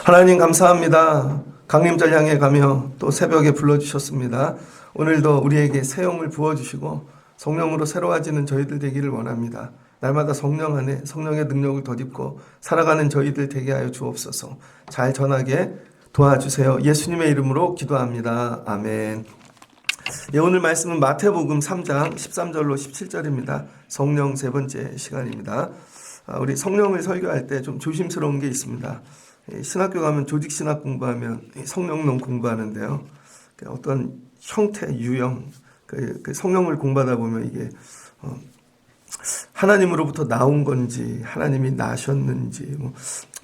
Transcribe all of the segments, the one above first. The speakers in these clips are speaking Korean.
하나님 감사합니다. 강림절 향해 가며 또 새벽에 불러주셨습니다. 오늘도 우리에게 새 영을 부어주시고 성령으로 새로워지는 저희들 되기를 원합니다. 날마다 성령 안에 성령의 능력을 덧입고 살아가는 저희들 되게 하여 주옵소서. 잘 전하게 도와주세요. 예수님의 이름으로 기도합니다. 아멘. 예, 오늘 말씀은 마태복음 3장 13절로 17절입니다. 성령 세 번째 시간입니다. 우리 성령을 설교할 때 좀 조심스러운 게 있습니다. 신학교 가면 조직신학 공부하면 성령론 공부하는데요. 어떤 형태, 유형, 그 성령을 공부하다 보면 이게 하나님으로부터 나온 건지 하나님이 나셨는지 뭐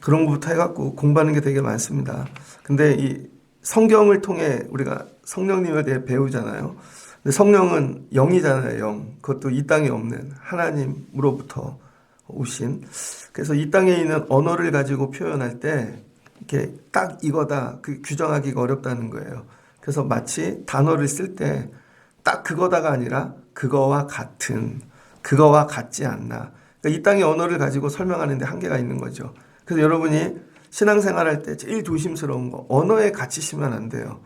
그런 것부터 해갖고 공부하는 게 되게 많습니다. 근데 이 성경을 통해 우리가 성령님에 대해 배우잖아요. 근데 성령은 영이잖아요. 영. 그것도 이 땅에 없는 하나님으로부터 오신. 그래서 이 땅에 있는 언어를 가지고 표현할 때 이렇게 딱 이거다 그 규정하기가 어렵다는 거예요. 그래서 마치 단어를 쓸 때 딱 그거다가 아니라 그거와 같은, 그거와 같지 않나. 그러니까 이 땅의 언어를 가지고 설명하는 데 한계가 있는 거죠. 그래서 여러분이 신앙생활 할 때 제일 조심스러운 거, 언어에 갇히시면 안 돼요.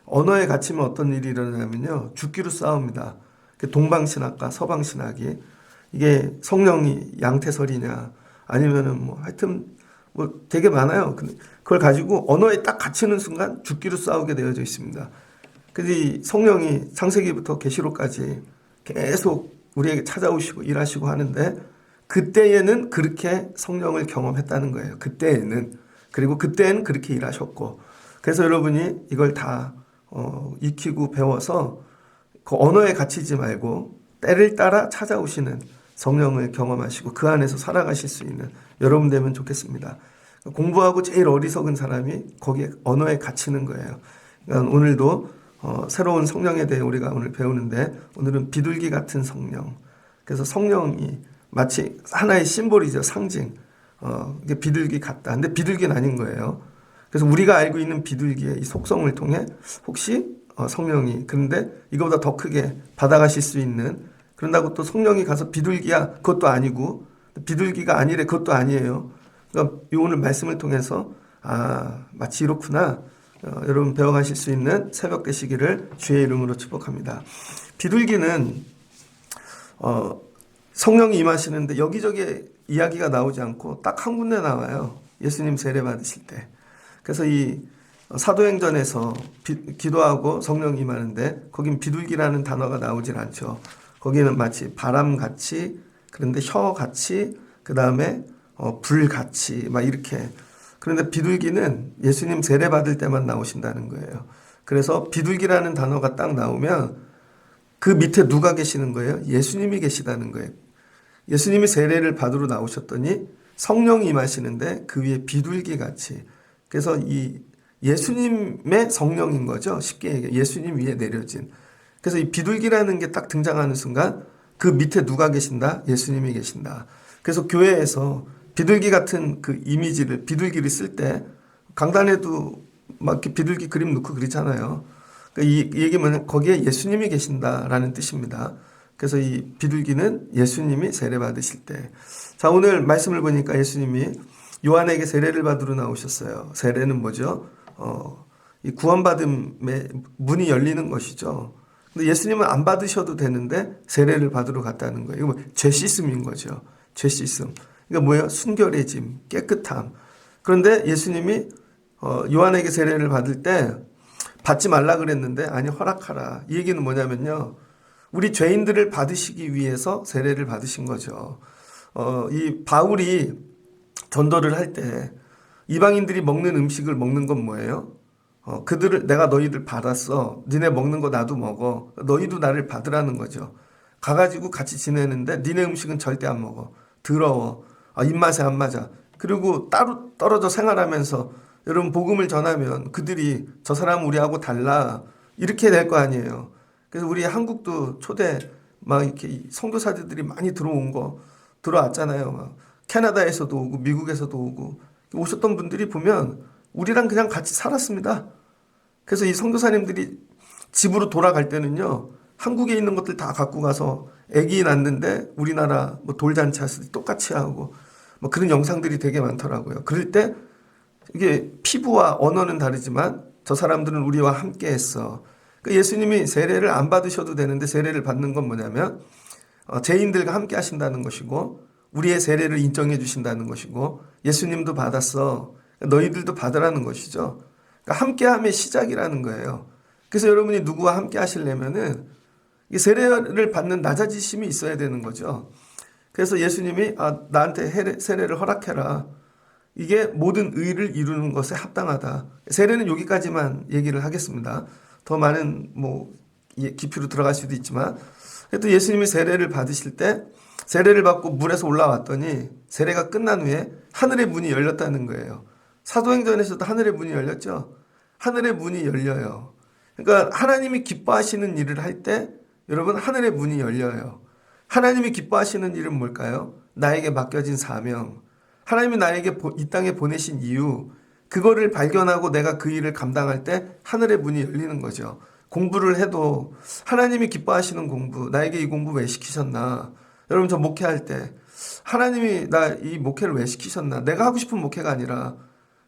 언어에 갇히면 어떤 일이 일어나냐면요, 죽기로 싸웁니다. 동방신학과 서방신학이 이게 성령이 양태설이냐 아니면은 뭐 하여튼 뭐 되게 많아요. 근데 그걸 가지고 언어에 딱 갇히는 순간 죽기로 싸우게 되어져 있습니다. 그래서 이 성령이 창세기부터 계시록까지 계속 우리에게 찾아오시고 일하시고 하는데 그때에는 그렇게 성령을 경험했다는 거예요. 그때에는. 그리고 그때는 그렇게 일하셨고. 그래서 여러분이 이걸 다 익히고 배워서 그 언어에 갇히지 말고 때를 따라 찾아오시는 성령을 경험하시고 그 안에서 살아가실 수 있는 여러분 되면 좋겠습니다. 공부하고 제일 어리석은 사람이 거기에 언어에 갇히는 거예요. 그러니까 오늘도 새로운 성령에 대해 우리가 오늘 배우는데 오늘은 비둘기 같은 성령. 그래서 성령이 마치 하나의 심볼이죠. 상징. 이게 비둘기 같다. 근데 비둘기는 아닌 거예요. 그래서 우리가 알고 있는 비둘기의 이 속성을 통해 혹시 성령이 그런데 이거보다 더 크게 받아가실 수 있는 그런다고 또 성령이 가서 비둘기야 그것도 아니고 비둘기가 아니래 그것도 아니에요. 그러니까 오늘 말씀을 통해서 마치 이렇구나. 여러분 배워가실 수 있는 새벽 되시기를 주의 이름으로 축복합니다. 비둘기는 성령이 임하시는데 여기저기 이야기가 나오지 않고 딱 한 군데 나와요. 예수님 세례 받으실 때. 그래서 이 사도행전에서 기도하고 성령이 임하는데 거긴 비둘기라는 단어가 나오질 않죠. 거기는 마치 바람같이 그런데 혀같이 그 다음에 불같이 막 이렇게. 그런데 비둘기는 예수님 세례 받을 때만 나오신다는 거예요. 그래서 비둘기라는 단어가 딱 나오면 그 밑에 누가 계시는 거예요? 예수님이 계시다는 거예요. 예수님이 세례를 받으러 나오셨더니 성령이 임하시는데 그 위에 비둘기 같이. 그래서 이 예수님의 성령인 거죠. 쉽게 얘기해 예수님 위에 내려진. 그래서 이 비둘기라는 게 딱 등장하는 순간 그 밑에 누가 계신다? 예수님이 계신다. 그래서 교회에서 비둘기 같은 그 이미지를 비둘기를 쓸 때 강단에도 막 이렇게 비둘기 그림 넣고 그러잖아요. 그러니까 이 얘기는 거기에 예수님이 계신다라는 뜻입니다. 그래서 이 비둘기는 예수님이 세례 받으실 때. 자, 오늘 말씀을 보니까 예수님이 요한에게 세례를 받으러 나오셨어요. 세례는 뭐죠? 이 구원받음의 문이 열리는 것이죠. 근데 예수님은 안 받으셔도 되는데 세례를 받으러 갔다는 거예요. 이거 죄 씻음인 거죠. 죄 씻음. 그러니까 뭐예요? 순결해짐, 깨끗함. 그런데 예수님이 요한에게 세례를 받을 때 받지 말라 그랬는데 아니 허락하라. 이 얘기는 뭐냐면요. 우리 죄인들을 받으시기 위해서 세례를 받으신 거죠. 이 바울이 전도를 할 때 이방인들이 먹는 음식을 먹는 건 뭐예요? 내가 너희들 받았어. 니네 먹는 거 나도 먹어. 너희도 나를 받으라는 거죠. 가가지고 같이 지내는데 니네 음식은 절대 안 먹어. 더러워. 입맛에 안 맞아. 그리고 따로 떨어져 생활하면서 여러분 복음을 전하면 그들이 저 사람은 우리하고 달라. 이렇게 될 거 아니에요. 그래서 우리 한국도 초대 막 이렇게 선교사들이 많이 들어왔잖아요. 막 캐나다에서도 오고 미국에서도 오고 오셨던 분들이 보면 우리랑 그냥 같이 살았습니다. 그래서 이 선교사님들이 집으로 돌아갈 때는요. 한국에 있는 것들 다 갖고 가서 아기 낳는데 우리나라 뭐 돌잔치 할 때 똑같이 하고 뭐 그런 영상들이 되게 많더라고요. 그럴 때 이게 피부와 언어는 다르지만 저 사람들은 우리와 함께 했어. 그러니까 예수님이 세례를 안 받으셔도 되는데 세례를 받는 건 뭐냐면 죄인들과 함께 하신다는 것이고 우리의 세례를 인정해 주신다는 것이고 예수님도 받았어. 너희들도 받으라는 것이죠. 그러니까 함께함의 시작이라는 거예요. 그래서 여러분이 누구와 함께 하시려면은 이 세례를 받는 낮아지심이 있어야 되는 거죠. 그래서 예수님이 나한테 세례를 허락해라. 이게 모든 의를 이루는 것에 합당하다. 세례는 여기까지만 얘기를 하겠습니다. 더 많은 뭐 깊이로 들어갈 수도 있지만 또 예수님이 세례를 받으실 때 세례를 받고 물에서 올라왔더니 세례가 끝난 후에 하늘의 문이 열렸다는 거예요. 사도행전에서도 하늘의 문이 열렸죠. 하늘의 문이 열려요. 그러니까 하나님이 기뻐하시는 일을 할 때 여러분 하늘의 문이 열려요. 하나님이 기뻐하시는 일은 뭘까요? 나에게 맡겨진 사명. 하나님이 나에게 이 땅에 보내신 이유. 그거를 발견하고 내가 그 일을 감당할 때 하늘의 문이 열리는 거죠. 공부를 해도 하나님이 기뻐하시는 공부. 나에게 이 공부 왜 시키셨나? 여러분 저 목회할 때 하나님이 나 이 목회를 왜 시키셨나? 내가 하고 싶은 목회가 아니라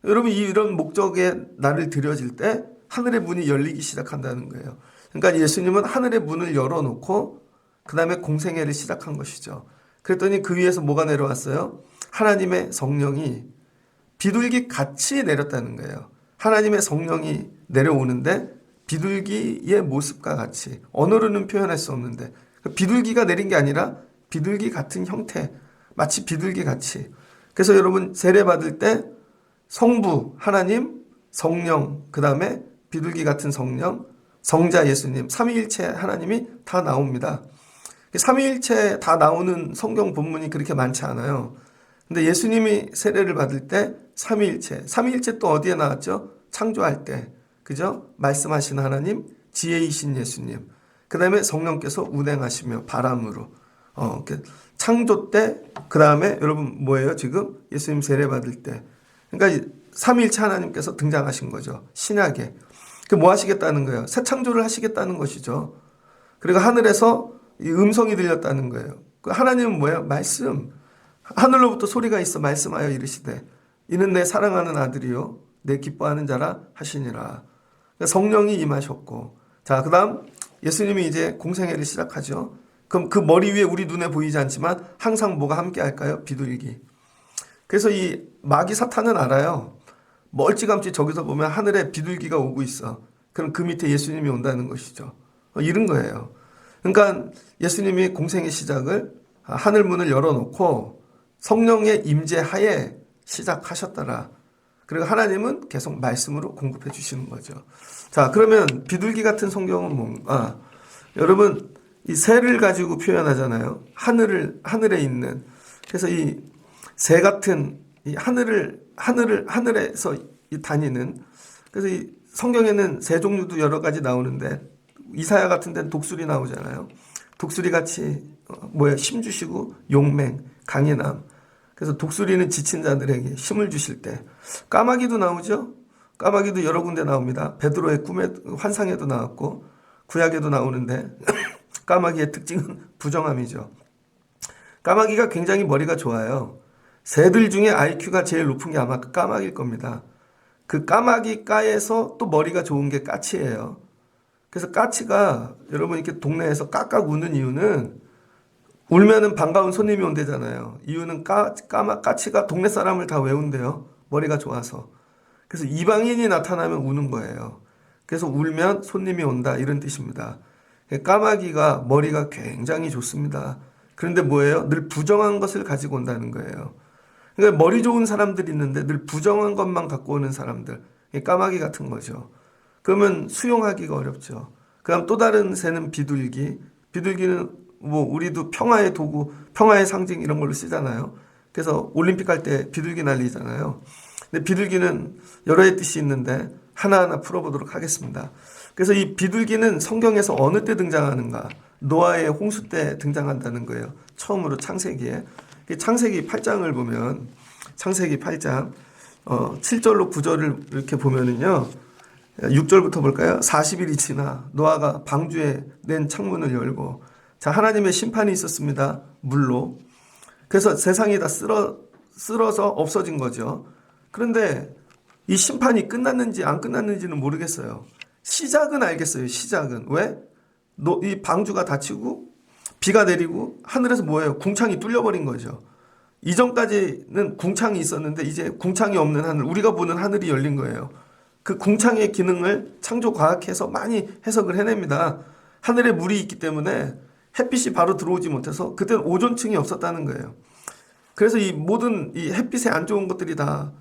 여러분 이런 목적에 나를 들여질 때 하늘의 문이 열리기 시작한다는 거예요. 그러니까 예수님은 하늘의 문을 열어놓고 그 다음에 공생애를 시작한 것이죠. 그랬더니 그 위에서 뭐가 내려왔어요? 하나님의 성령이 비둘기 같이 내렸다는 거예요. 하나님의 성령이 내려오는데 비둘기의 모습과 같이 언어로는 표현할 수 없는데 비둘기가 내린 게 아니라 비둘기 같은 형태 마치 비둘기 같이. 그래서 여러분 세례 받을 때 성부 하나님 성령 그 다음에 비둘기 같은 성령 성자 예수님 삼위일체 하나님이 다 나옵니다. 삼위일체 다 나오는 성경 본문이 그렇게 많지 않아요. 근데 예수님이 세례를 받을 때 삼위일체 또 어디에 나왔죠? 창조할 때 그죠? 말씀하신 하나님 지혜이신 예수님 그 다음에 성령께서 운행하시며 바람으로 창조 때 그 다음에 여러분 뭐예요 지금? 예수님 세례 받을 때 그러니까 삼위일체 하나님께서 등장하신 거죠. 신약에 그 뭐 하시겠다는 거예요? 새 창조를 하시겠다는 것이죠. 그리고 하늘에서 이 음성이 들렸다는 거예요. 그 하나님은 뭐예요? 말씀. 하늘로부터 소리가 있어 말씀하여 이르시되 이는 내 사랑하는 아들이요 내 기뻐하는 자라 하시니라. 그러니까 성령이 임하셨고 자 그다음 예수님이 이제 공생애를 시작하죠. 그럼 그 머리 위에 우리 눈에 보이지 않지만 항상 뭐가 함께 할까요? 비둘기. 그래서 이 마귀 사탄은 알아요. 멀찌감치 저기서 보면 하늘에 비둘기가 오고 있어. 그럼 그 밑에 예수님이 온다는 것이죠. 이런 거예요. 그러니까 예수님이 공생의 시작을 하늘 문을 열어놓고 성령의 임재하에 시작하셨더라. 그리고 하나님은 계속 말씀으로 공급해 주시는 거죠. 자, 그러면 비둘기 같은 성경은 뭔가? 여러분, 이 새를 가지고 표현하잖아요. 하늘에 있는. 그래서 이 새 같은 이 하늘에서 다니는. 그래서 이 성경에는 새 종류도 여러 가지 나오는데 이사야 같은 데는 독수리 나오잖아요. 독수리 같이 힘 주시고 용맹, 강인함. 그래서 독수리는 지친 자들에게 힘을 주실 때 까마귀도 나오죠. 까마귀도 여러 군데 나옵니다. 베드로의 꿈에 환상에도 나왔고 구약에도 나오는데 까마귀의 특징은 부정함이죠. 까마귀가 굉장히 머리가 좋아요. 새들 중에 IQ가 제일 높은 게 아마 까마귀일 겁니다. 그 까마귀 까에서 또 머리가 좋은 게 까치예요. 그래서 까치가 여러분 이렇게 동네에서 깍깍 우는 이유는 울면은 반가운 손님이 온대잖아요. 이유는 까치가 동네 사람을 다 외운대요. 머리가 좋아서. 그래서 이방인이 나타나면 우는 거예요. 그래서 울면 손님이 온다 이런 뜻입니다. 까마귀가 머리가 굉장히 좋습니다. 그런데 뭐예요? 늘 부정한 것을 가지고 온다는 거예요. 그러니까 머리 좋은 사람들이 있는데 늘 부정한 것만 갖고 오는 사람들. 까마귀 같은 거죠. 그러면 수용하기가 어렵죠. 그다음 또 다른 새는 비둘기. 비둘기는 우리도 평화의 도구, 평화의 상징 이런 걸로 쓰잖아요. 그래서 올림픽 할 때 비둘기 날리잖아요. 근데 비둘기는 여러 의 뜻이 있는데 하나하나 풀어보도록 하겠습니다. 그래서 이 비둘기는 성경에서 어느 때 등장하는가? 노아의 홍수 때 등장한다는 거예요. 처음으로 창세기에. 창세기 8장을 보면 창세기 8장 7절로 9절을 이렇게 보면은요. 6절부터 볼까요? 40일이 지나 노아가 방주에 낸 창문을 열고, 자, 하나님의 심판이 있었습니다. 물로. 그래서 세상이 다 쓸어서 없어진 거죠. 그런데 이 심판이 끝났는지 안 끝났는지는 모르겠어요. 시작은 알겠어요. 시작은. 왜? 이 방주가 닫히고 비가 내리고 하늘에서 뭐예요? 궁창이 뚫려버린 거죠. 이전까지는 궁창이 있었는데 이제 궁창이 없는 하늘, 우리가 보는 하늘이 열린 거예요. 그 궁창의 기능을 창조과학에서 많이 해석을 해냅니다. 하늘에 물이 있기 때문에 햇빛이 바로 들어오지 못해서 그때는 오존층이 없었다는 거예요. 그래서 이 모든 이 햇빛에 안 좋은 것들이 다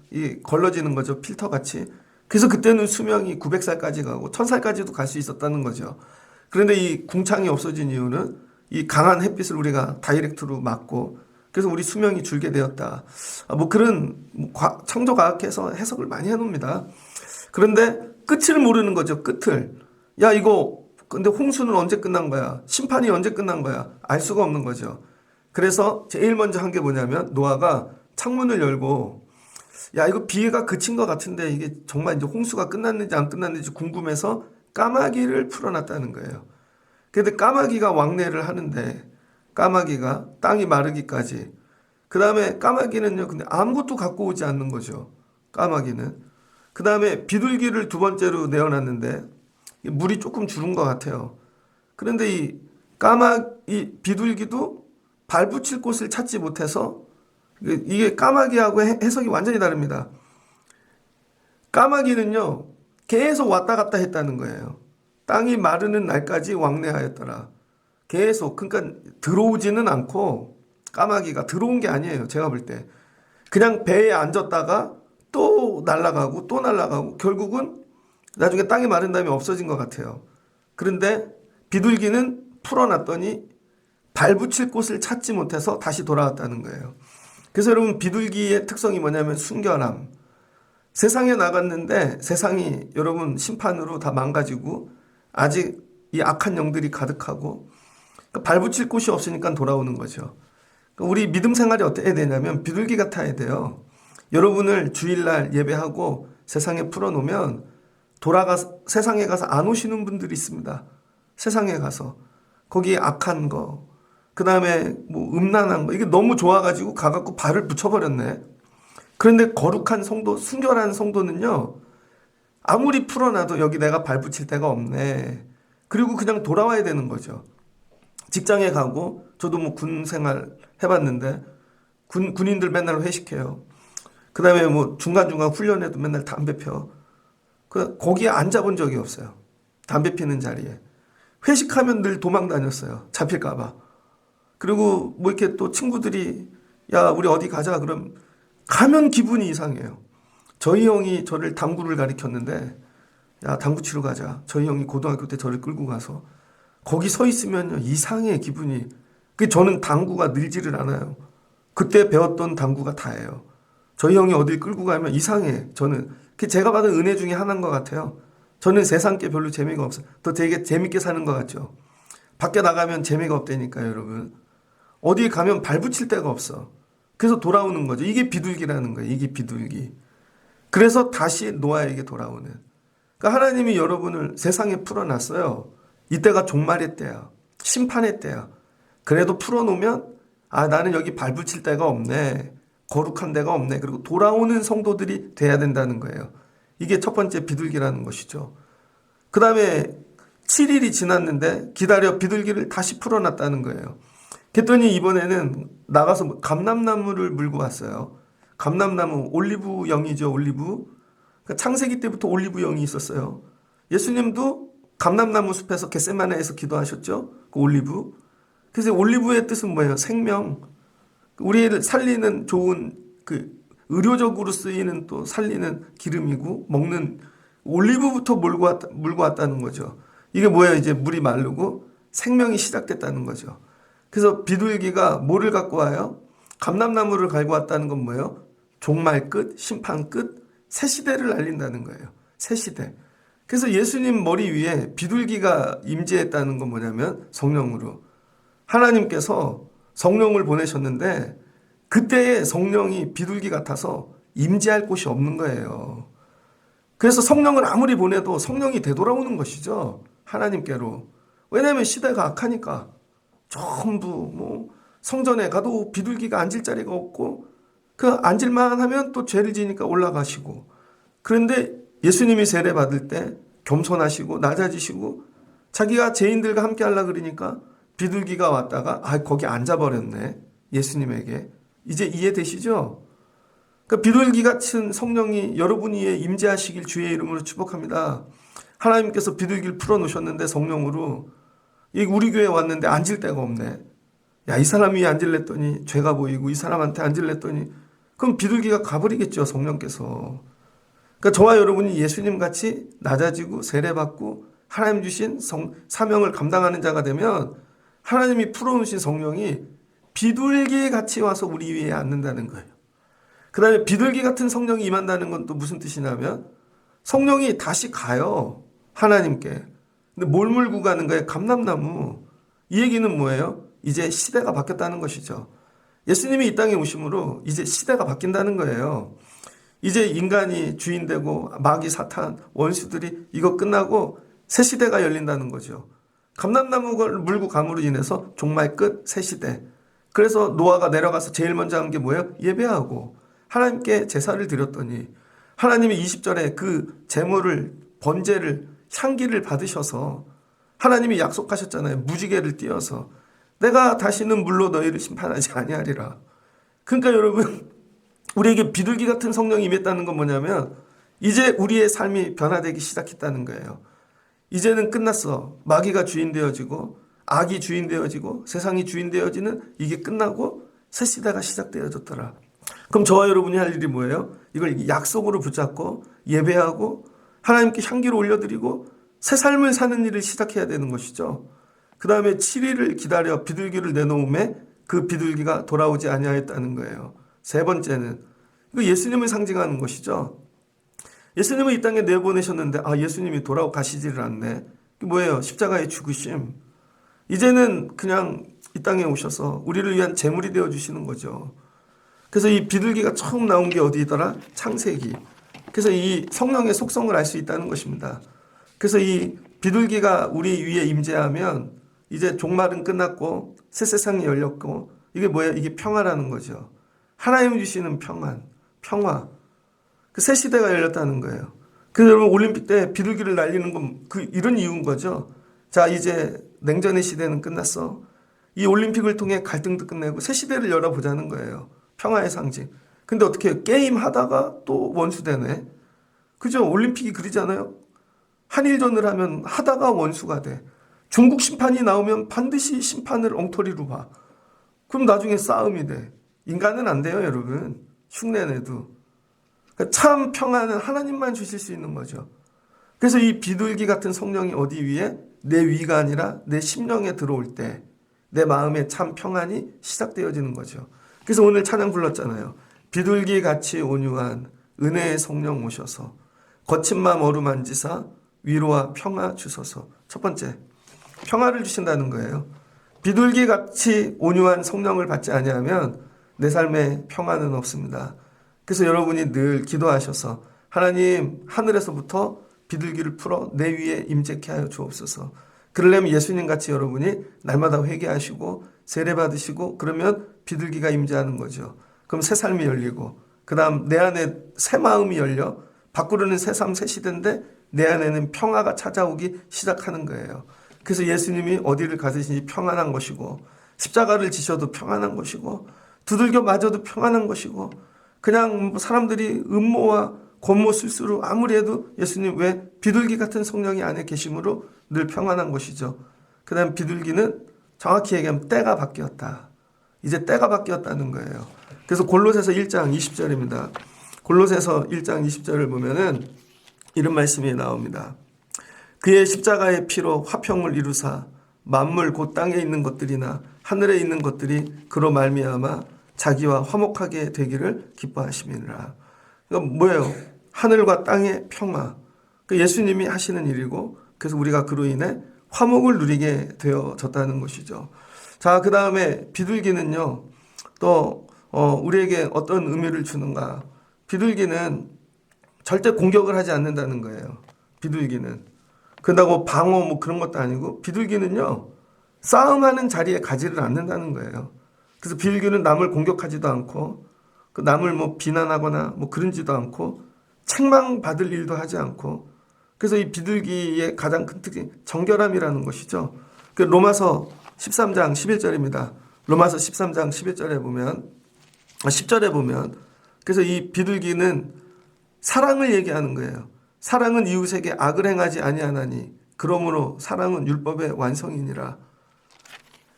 걸러지는 거죠. 필터 같이. 그래서 그때는 수명이 900살까지 가고 1000살까지도 갈 수 있었다는 거죠. 그런데 이 궁창이 없어진 이유는 이 강한 햇빛을 우리가 다이렉트로 맞고, 그래서 우리 수명이 줄게 되었다. 뭐 그런 창조과학에서 해석을 많이 해놓습니다. 그런데 끝을 모르는 거죠. 끝을. 야, 이거 근데 홍수는 언제 끝난 거야? 심판이 언제 끝난 거야? 알 수가 없는 거죠. 그래서 제일 먼저 한 게 뭐냐면 노아가 창문을 열고, 야, 이거 비가 그친 것 같은데 이게 정말 이제 홍수가 끝났는지 안 끝났는지 궁금해서 까마귀를 풀어놨다는 거예요. 근데 까마귀가 왕래를 하는데, 까마귀가 땅이 마르기까지. 그 다음에 까마귀는요, 근데 아무것도 갖고 오지 않는 거죠. 까마귀는. 그 다음에 비둘기를 두 번째로 내어놨는데 물이 조금 줄은 것 같아요. 그런데 이 비둘기도 발 붙일 곳을 찾지 못해서, 이게 까마귀하고 해석이 완전히 다릅니다. 까마귀는요, 계속 왔다 갔다 했다는 거예요. 땅이 마르는 날까지 왕래하였더라. 계속. 그러니까 들어오지는 않고, 까마귀가 들어온 게 아니에요. 제가 볼 때. 그냥 배에 앉았다가 또 날아가고 또 날아가고 결국은 나중에 땅이 마른 다음에 없어진 것 같아요. 그런데 비둘기는 풀어놨더니 발 붙일 곳을 찾지 못해서 다시 돌아왔다는 거예요. 그래서 여러분, 비둘기의 특성이 뭐냐면 순결함. 세상에 나갔는데 세상이 여러분 심판으로 다 망가지고 아직 이 악한 영들이 가득하고, 그러니까 발 붙일 곳이 없으니까 돌아오는 거죠. 그러니까 우리 믿음 생활이 어떻게 해야 되냐면 비둘기 같아야 돼요. 여러분을 주일날 예배하고 세상에 풀어놓으면 세상에 가서 안 오시는 분들이 있습니다. 세상에 가서 거기 악한 거, 그 다음에 뭐 음란한 거, 이게 너무 좋아가지고 가갖고 발을 붙여버렸네. 그런데 거룩한 성도, 순결한 성도는요, 아무리 풀어놔도 여기 내가 발 붙일 데가 없네. 그리고 그냥 돌아와야 되는 거죠. 직장에 가고, 저도 뭐 군 생활 해봤는데 군인들 맨날 회식해요. 그 다음에 뭐 중간중간 훈련에도 맨날 담배 펴. 거기에 앉아본 적이 없어요. 담배 피는 자리에. 회식하면 늘 도망 다녔어요. 잡힐까봐. 그리고 뭐 이렇게 또 친구들이 야, 우리 어디 가자. 그럼 가면 기분이 이상해요. 저희 형이 저를 당구를 가르쳤는데, 야, 당구 치러 가자. 저희 형이 고등학교 때 저를 끌고 가서 거기 서 있으면요, 이상해, 기분이. 저는 당구가 늘지를 않아요. 그때 배웠던 당구가 다예요. 저희 형이 어딜 끌고 가면 이상해. 저는 그게 제가 받은 은혜 중에 하나인 것 같아요. 저는 세상 게 별로 재미가 없어요. 더 되게 재밌게 사는 것 같죠. 밖에 나가면 재미가 없다니까요, 여러분. 어디 가면 발 붙일 데가 없어. 그래서 돌아오는 거죠. 이게 비둘기라는 거예요. 이게 비둘기. 그래서 다시 노아에게 돌아오는. 그러니까 하나님이 여러분을 세상에 풀어놨어요. 이때가 종말의 때야. 심판의 때야. 그래도 풀어놓으면, 아, 나는 여기 발 붙일 데가 없네. 거룩한 데가 없네. 그리고 돌아오는 성도들이 돼야 된다는 거예요. 이게 첫 번째 비둘기라는 것이죠. 그 다음에 7일이 지났는데 기다려 비둘기를 다시 풀어놨다는 거예요. 그랬더니 이번에는 나가서 감람나무를 물고 왔어요. 감람나무, 올리브 영이죠, 올리브. 그러니까 창세기 때부터 올리브 영이 있었어요. 예수님도 감람나무 숲에서 겟세마네에서 기도하셨죠? 그 올리브. 그래서 올리브의 뜻은 뭐예요? 생명. 우리를 살리는 좋은 의료적으로 쓰이는 또 살리는 기름이고 먹는 올리브부터 물고 왔다는 거죠. 이게 뭐예요? 이제 물이 마르고 생명이 시작됐다는 거죠. 그래서 비둘기가 뭐를 갖고 와요? 감람나무를 갈고 왔다는 건 뭐예요? 종말 끝, 심판 끝, 새 시대를 알린다는 거예요. 새 시대. 그래서 예수님 머리 위에 비둘기가 임재했다는 건 뭐냐면 성령으로. 하나님께서 성령을 보내셨는데 그때의 성령이 비둘기 같아서 임재할 곳이 없는 거예요. 그래서 성령을 아무리 보내도 성령이 되돌아오는 것이죠. 하나님께로. 왜냐하면 시대가 악하니까. 전부 뭐 성전에 가도 비둘기가 앉을 자리가 없고 그 앉을만 하면 또 죄를 지니까 올라가시고. 그런데 예수님이 세례 받을 때 겸손하시고 낮아지시고 자기가 죄인들과 함께 하려고 그러니까 비둘기가 왔다가 거기 앉아버렸네. 예수님에게. 이제 이해되시죠? 그러니까 비둘기 같은 성령이 여러분 위에 임재하시길 주의 이름으로 축복합니다. 하나님께서 비둘기를 풀어놓으셨는데 성령으로 우리 교회에 왔는데 앉을 데가 없네. 야, 이 사람 위에 앉을랬더니 죄가 보이고 이 사람한테 앉을랬더니 그럼 비둘기가 가버리겠죠. 성령께서. 그러니까 저와 여러분이 예수님 같이 낮아지고 세례받고 하나님 주신 사명을 감당하는 자가 되면 하나님이 풀어놓으신 성령이 비둘기 같이 와서 우리 위에 앉는다는 거예요. 그 다음에 비둘기 같은 성령이 임한다는 건 또 무슨 뜻이냐면 성령이 다시 가요. 하나님께. 근데 뭘 물고 가는 거예요? 감람나무. 이 얘기는 뭐예요? 이제 시대가 바뀌었다는 것이죠. 예수님이 이 땅에 오심으로 이제 시대가 바뀐다는 거예요. 이제 인간이 주인되고 마귀 사탄 원수들이 이거 끝나고 새 시대가 열린다는 거죠. 감람나무를 물고 감으로 인해서 종말 끝 새 시대. 그래서 노아가 내려가서 제일 먼저 한 게 뭐예요? 예배하고 하나님께 제사를 드렸더니 하나님이 20절에 그 제물을 번제를 향기를 받으셔서 하나님이 약속하셨잖아요. 무지개를 띄어서 내가 다시는 물로 너희를 심판하지 아니하리라. 그러니까 여러분 우리에게 비둘기 같은 성령이 임했다는 건 뭐냐면 이제 우리의 삶이 변화되기 시작했다는 거예요. 이제는 끝났어. 마귀가 주인 되어지고 악이 주인 되어지고 세상이 주인 되어지는 이게 끝나고 새 시대가 시작되어졌더라. 그럼 저와 여러분이 할 일이 뭐예요? 이걸 약속으로 붙잡고 예배하고 하나님께 향기를 올려드리고 새 삶을 사는 일을 시작해야 되는 것이죠. 그 다음에 7일을 기다려 비둘기를 내놓음에 그 비둘기가 돌아오지 아니하였다는 거예요. 세 번째는 이거 예수님을 상징하는 것이죠. 예수님을 이 땅에 내보내셨는데 예수님이 돌아가시지를 않네. 이게 뭐예요? 십자가의 죽으심. 이제는 그냥 이 땅에 오셔서 우리를 위한 제물이 되어주시는 거죠. 그래서 이 비둘기가 처음 나온 게 어디더라? 창세기. 그래서 이 성령의 속성을 알 수 있다는 것입니다. 그래서 이 비둘기가 우리 위에 임재하면 이제 종말은 끝났고 새 세상이 열렸고 이게 뭐예요? 이게 평화라는 거죠. 하나님 주시는 평화. 그 새 시대가 열렸다는 거예요. 그래서 여러분 올림픽 때 비둘기를 날리는 건 이런 이유인 거죠. 자, 이제 냉전의 시대는 끝났어. 이 올림픽을 통해 갈등도 끝내고 새 시대를 열어보자는 거예요. 평화의 상징. 근데 어떻게 해요? 게임 하다가 또 원수되네. 그죠? 올림픽이 그러잖아요. 한일전을 하면 하다가 원수가 돼. 중국 심판이 나오면 반드시 심판을 엉터리로 봐. 그럼 나중에 싸움이 돼. 인간은 안 돼요, 여러분. 흉내내도. 그러니까 참 평안은 하나님만 주실 수 있는 거죠. 그래서 이 비둘기 같은 성령이 어디 위에? 내 위가 아니라 내 심령에 들어올 때 내 마음에 참 평안이 시작되어지는 거죠. 그래서 오늘 찬양 불렀잖아요. 비둘기 같이 온유한 은혜의 성령 오셔서 거친 마음 어루만지사 위로와 평화 주소서. 첫 번째, 평화를 주신다는 거예요. 비둘기 같이 온유한 성령을 받지 아니하면 내 삶에 평화는 없습니다. 그래서 여러분이 늘 기도하셔서 하나님 하늘에서부터 비둘기를 풀어 내 위에 임재케 하여 주옵소서. 그러려면 예수님같이 여러분이 날마다 회개하시고 세례받으시고 그러면 비둘기가 임재하는 거죠. 그럼 새 삶이 열리고 그 다음 내 안에 새 마음이 열려 밖으로는 새 삶, 새 시대인데 내 안에는 평화가 찾아오기 시작하는 거예요. 그래서 예수님이 어디를 가시든지 평안한 것이고 십자가를 지셔도 평안한 것이고 두들겨 맞아도 평안한 것이고 그냥 사람들이 음모와 권모 술수로 아무리 해도 예수님 왜 비둘기 같은 성령이 안에 계심으로 늘 평안한 것이죠. 그 다음 비둘기는 정확히 얘기하면 때가 바뀌었다. 이제 때가 바뀌었다는 거예요. 그래서 골로새서 1장 20절입니다. 골로새서 1장 20절을 보면은 이런 말씀이 나옵니다. 그의 십자가의 피로 화평을 이루사 만물 곧 땅에 있는 것들이나 하늘에 있는 것들이 그로 말미암아 자기와 화목하게 되기를 기뻐하심이니라. 그러니까 뭐예요? 하늘과 땅의 평화. 그 예수님이 하시는 일이고 그래서 우리가 그로 인해 화목을 누리게 되어졌다는 것이죠. 자, 그 다음에 비둘기는요. 또 우리에게 어떤 의미를 주는가? 비둘기는 절대 공격을 하지 않는다는 거예요. 비둘기는. 그런다고 방어 뭐 그런 것도 아니고 비둘기는요. 싸움하는 자리에 가지를 않는다는 거예요. 그래서 비둘기는 남을 공격하지도 않고 그 남을 뭐 비난하거나 뭐 그런지도 않고 책망받을 일도 하지 않고 그래서 이 비둘기의 가장 큰 특징이 정결함이라는 것이죠. 그 로마서 13장 11절입니다. 로마서 13장 11절에 보면 10절에 보면 그래서 이 비둘기는 사랑을 얘기하는 거예요. 사랑은 이웃에게 악을 행하지 아니하나니 그러므로 사랑은 율법의 완성이니라.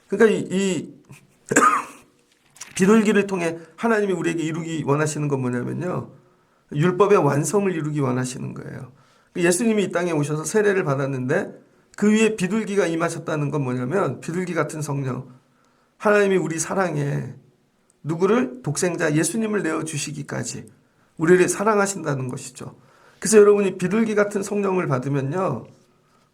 그러니까 이 비둘기를 통해 하나님이 우리에게 이루기 원하시는 건 뭐냐면요. 율법의 완성을 이루기 원하시는 거예요. 예수님이 이 땅에 오셔서 세례를 받았는데 그 위에 비둘기가 임하셨다는 건 뭐냐면 비둘기 같은 성령. 하나님이 우리 사랑에 누구를? 독생자 예수님을 내어주시기까지 우리를 사랑하신다는 것이죠. 그래서 여러분이 비둘기 같은 성령을 받으면요.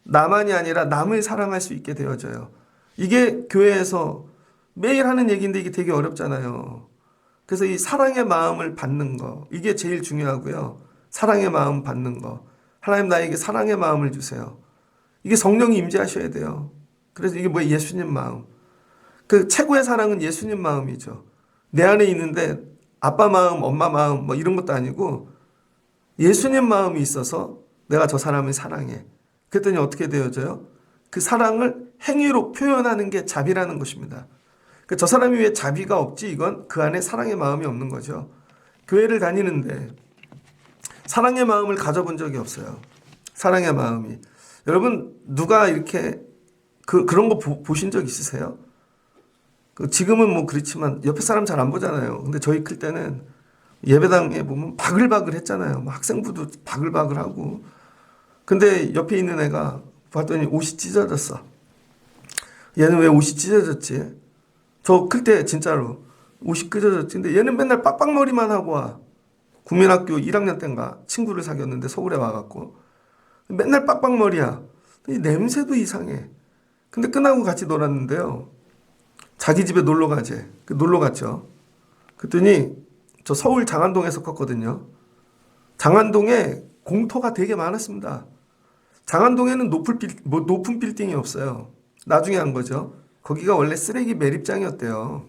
나만이 아니라 남을 사랑할 수 있게 되어져요. 이게 교회에서 매일 하는 얘기인데 이게 되게 어렵잖아요. 그래서 이 사랑의 마음을 받는 거 이게 제일 중요하고요. 사랑의 마음 받는 거. 하나님 나에게 사랑의 마음을 주세요. 이게 성령이 임재하셔야 돼요. 그래서 이게 뭐예요? 예수님 마음. 그 최고의 사랑은 예수님 마음이죠. 내 안에 있는데 아빠 마음, 엄마 마음 뭐 이런 것도 아니고 예수님 마음이 있어서 내가 저 사람을 사랑해. 그랬더니 어떻게 되어져요? 그 사랑을 행위로 표현하는 게 자비라는 것입니다. 저 사람이 왜 자비가 없지? 이건 그 안에 사랑의 마음이 없는 거죠. 교회를 다니는데 사랑의 마음을 가져본 적이 없어요. 사랑의 마음이. 여러분 누가 이렇게 그런 거 보신 적 있으세요? 지금은 뭐 그렇지만 옆에 사람 잘 안 보잖아요. 근데 저희 클 때는 예배당에 보면 바글바글 했잖아요. 뭐 학생부도 바글바글하고. 근데 옆에 있는 애가 봤더니 옷이 찢어졌어. 얘는 왜 옷이 찢어졌지? 저 클 때 진짜로 옷이 찢어졌지. 근데 얘는 맨날 빡빡머리만 하고 와. 국민학교 1학년 때인가 친구를 사귀었는데 서울에 와갖고 맨날 빡빡머리야. 냄새도 이상해. 근데 끝나고 같이 놀았는데요. 자기 집에 놀러 가재. 놀러 갔죠. 그랬더니 저 서울 장안동에서 컸거든요. 장안동에 공터가 되게 많았습니다. 장안동에는 높은 빌딩이 없어요. 나중에 한 거죠. 거기가 원래 쓰레기 매립장이었대요.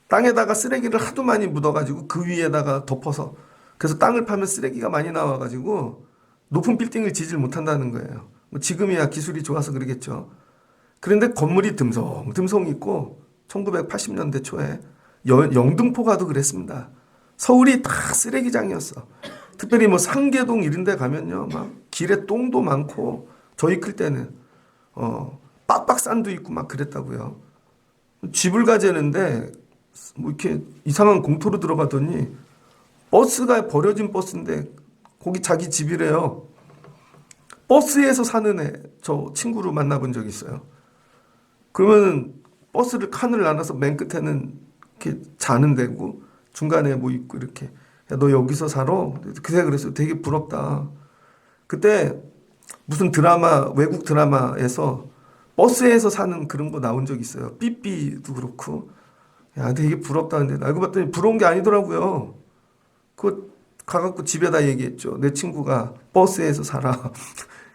땅에다가 쓰레기를 하도 많이 묻어가지고 그 위에다가 덮어서 그래서 땅을 파면 쓰레기가 많이 나와가지고 높은 빌딩을 지질 못한다는 거예요. 뭐 지금이야 기술이 좋아서 그러겠죠. 그런데 건물이 듬성듬성 있고 1980년대 초에 영등포 가도 그랬습니다. 서울이 다 쓰레기장이었어. 특별히 뭐 상계동 이런 데 가면요. 막 길에 똥도 많고 저희 클 때는 빡빡산도 있고 막 그랬다고요. 집을 가재는데 뭐 이렇게 이상한 공터로 들어가더니 버스가 버려진 버스인데 거기 자기 집이래요. 버스에서 사는 애 저 친구로 만나본 적 있어요. 그러면 버스를 칸을 나눠서 맨 끝에는 이렇게 자는 데고 중간에 뭐 있고 이렇게 야, 너 여기서 살아? 그때 그랬어요. 되게 부럽다. 그때 무슨 드라마 외국 드라마에서 버스에서 사는 그런 거 나온 적 있어요. 삐삐도 그렇고 야 되게 부럽다. 근데 알고 봤더니 부러운 게 아니더라고요. 그거 가갖고 집에다 얘기했죠. 내 친구가 버스에서 살아.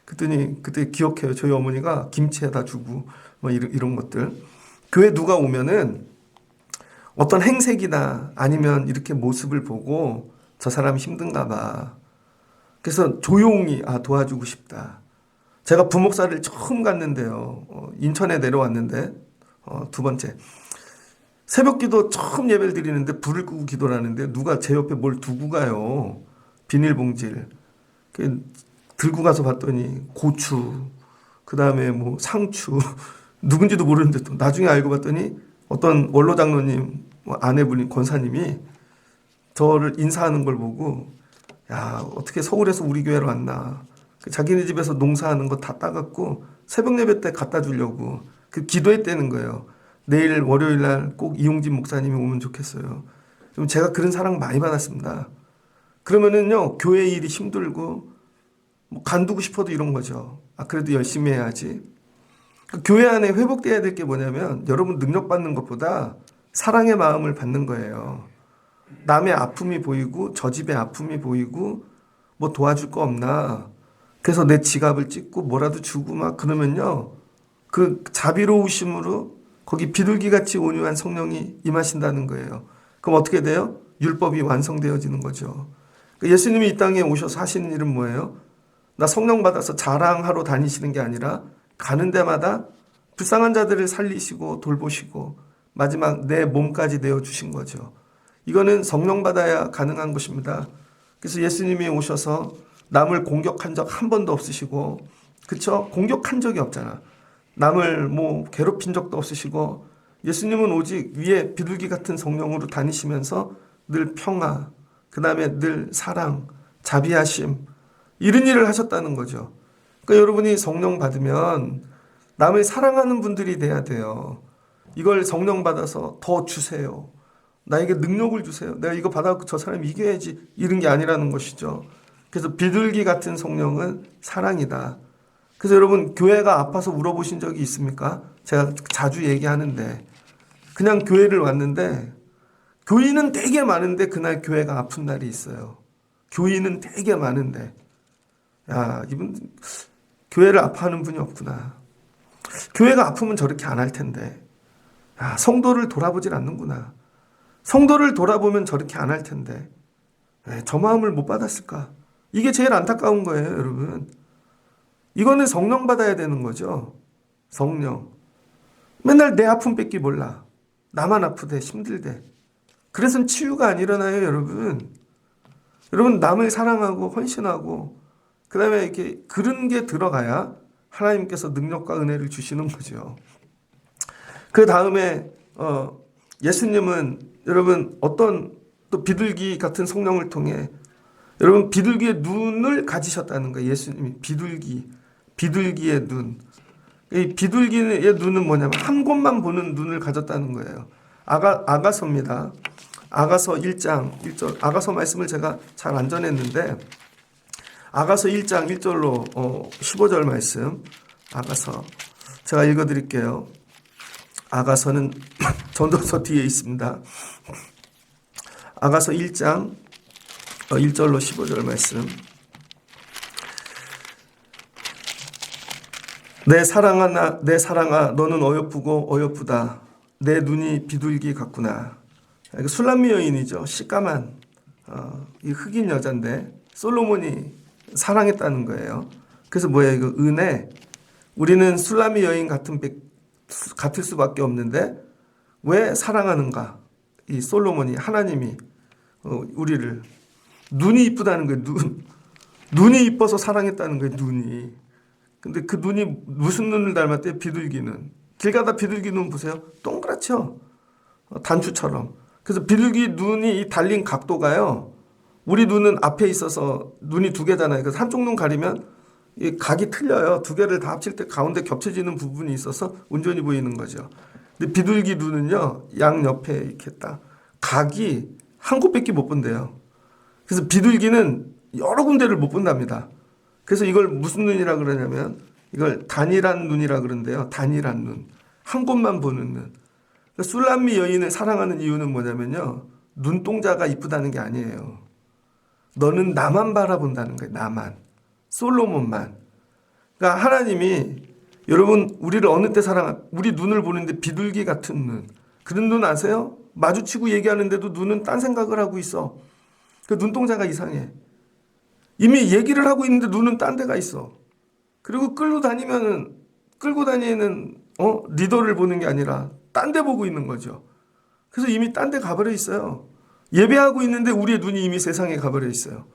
그랬더니 그때 기억해요. 저희 어머니가 김치에다 주고 뭐 이런 것들. 교회 누가 오면은 어떤 행색이나 아니면 이렇게 모습을 보고 저 사람 힘든가 봐. 그래서 조용히 도와주고 싶다. 제가 부목사를 처음 갔는데요. 인천에 내려왔는데 두 번째. 새벽기도 처음 예배를 드리는데 불을 끄고 기도를 하는데 누가 제 옆에 뭘 두고 가요. 비닐봉지를. 들고 가서 봤더니 고추, 그 다음에 뭐 상추, 누군지도 모르는데 또 나중에 알고 봤더니 어떤 원로 장로님 아내분이 권사님이 저를 인사하는 걸 보고 야 어떻게 서울에서 우리 교회로 왔나. 자기네 집에서 농사하는 거 다 따갖고 새벽 예배 때 갖다 주려고 기도했다는 거예요. 내일 월요일 날 꼭 이용진 목사님이 오면 좋겠어요. 좀 제가 그런 사랑 많이 받았습니다. 그러면은요 교회 일이 힘들고 뭐 간두고 싶어도 이런 거죠. 그래도 열심히 해야지. 교회 안에 회복돼야 될 게 뭐냐면 여러분 능력 받는 것보다 사랑의 마음을 받는 거예요. 남의 아픔이 보이고 저 집의 아픔이 보이고 뭐 도와줄 거 없나? 그래서 내 지갑을 찢고 뭐라도 주고 막 그러면요. 그 자비로우심으로 거기 비둘기같이 온유한 성령이 임하신다는 거예요. 그럼 어떻게 돼요? 율법이 완성되어지는 거죠. 예수님이 이 땅에 오셔서 하시는 일은 뭐예요? 나 성령 받아서 자랑하러 다니시는 게 아니라 가는 데마다 불쌍한 자들을 살리시고 돌보시고 마지막 내 몸까지 내어주신 거죠. 이거는 성령 받아야 가능한 것입니다. 그래서 예수님이 오셔서 남을 공격한 적 한 번도 없으시고, 그쵸? 공격한 적이 없잖아. 남을 뭐 괴롭힌 적도 없으시고, 예수님은 오직 위에 비둘기 같은 성령으로 다니시면서 늘 평화, 그 다음에 늘 사랑, 자비하심, 이런 일을 하셨다는 거죠. 그러니까 여러분이 성령 받으면 남을 사랑하는 분들이 돼야 돼요. 이걸 성령 받아서 더 주세요. 나에게 능력을 주세요. 내가 이거 받아서 저 사람 이겨야지. 이런 게 아니라는 것이죠. 그래서 비둘기 같은 성령은 사랑이다. 그래서 여러분 교회가 아파서 울어보신 적이 있습니까? 제가 자주 얘기하는데 그냥 교회를 왔는데 교인은 되게 많은데 그날 교회가 아픈 날이 있어요. 교인은 되게 많은데 야, 이분 교회를 아파하는 분이 없구나. 교회가 아프면 저렇게 안 할 텐데 야, 성도를 돌아보질 않는구나. 성도를 돌아보면 저렇게 안 할 텐데 왜 저 마음을 못 받았을까? 이게 제일 안타까운 거예요, 여러분. 이거는 성령 받아야 되는 거죠. 성령. 맨날 내 아픔 뺏기 몰라. 나만 아프대, 힘들대. 그래서는 치유가 안 일어나요, 여러분. 여러분, 남을 사랑하고 헌신하고 그 다음에 이렇게 그런 게 들어가야 하나님께서 능력과 은혜를 주시는 거죠. 그 다음에 예수님은 여러분 어떤 또 비둘기 같은 성령을 통해 여러분 비둘기의 눈을 가지셨다는 거예요. 예수님이 비둘기의 눈. 이 비둘기의 눈은 뭐냐면 한 곳만 보는 눈을 가졌다는 거예요. 아가서입니다. 아가서 1장 1절. 아가서 말씀을 제가 잘 안 전했는데 아가서 1장 1절로 15절 말씀. 아가서 제가 읽어드릴게요. 아가서는 전도서 뒤에 있습니다. 아가서 1장 1절로 15절 말씀. 내 사랑아 너는 어여쁘고 어여쁘다. 내 눈이 비둘기 같구나. 술람미 여인이죠. 시까만 이 흑인 여잔데 솔로몬이 사랑했다는 거예요. 그래서 뭐예요? 이거 은혜. 우리는 술람미 여인 같을 수밖에 없는데 왜 사랑하는가? 이 솔로몬이 하나님이 우리를 눈이 이쁘다는 거예요. 눈이 이뻐서 사랑했다는 거예요. 눈이. 근데 그 눈이 무슨 눈을 닮았대요? 비둘기는. 길 가다 비둘기 눈 보세요. 동그랗죠? 단추처럼. 그래서 비둘기 눈이 달린 각도가요. 우리 눈은 앞에 있어서 눈이 두 개잖아요. 그래서 한쪽 눈 가리면 이 각이 틀려요. 두 개를 다 합칠 때 가운데 겹쳐지는 부분이 있어서 온전히 보이는 거죠. 근데 비둘기 눈은요. 양 옆에 이렇게 딱 각이 한 곳밖에 못 본대요. 그래서 비둘기는 여러 군데를 못 본답니다. 그래서 이걸 무슨 눈이라 그러냐면 이걸 단일한 눈이라 그러는데요. 단일한 눈. 한 곳만 보는 눈. 그러니까 술람미 여인을 사랑하는 이유는 뭐냐면요. 눈동자가 이쁘다는 게 아니에요. 너는 나만 바라본다는 거예요. 나만. 솔로몬만. 그러니까 하나님이 여러분 우리를 어느 때 우리 눈을 보는데 비둘기 같은 눈. 그런 눈 아세요? 마주치고 얘기하는데도 눈은 딴 생각을 하고 있어. 그 눈동자가 이상해. 이미 얘기를 하고 있는데 눈은 딴 데가 있어. 그리고 끌고 다니는 리더를 보는 게 아니라 딴 데 보고 있는 거죠. 그래서 이미 딴 데 가버려 있어요. 예배하고 있는데 우리의 눈이 이미 세상에 가버려 있어요.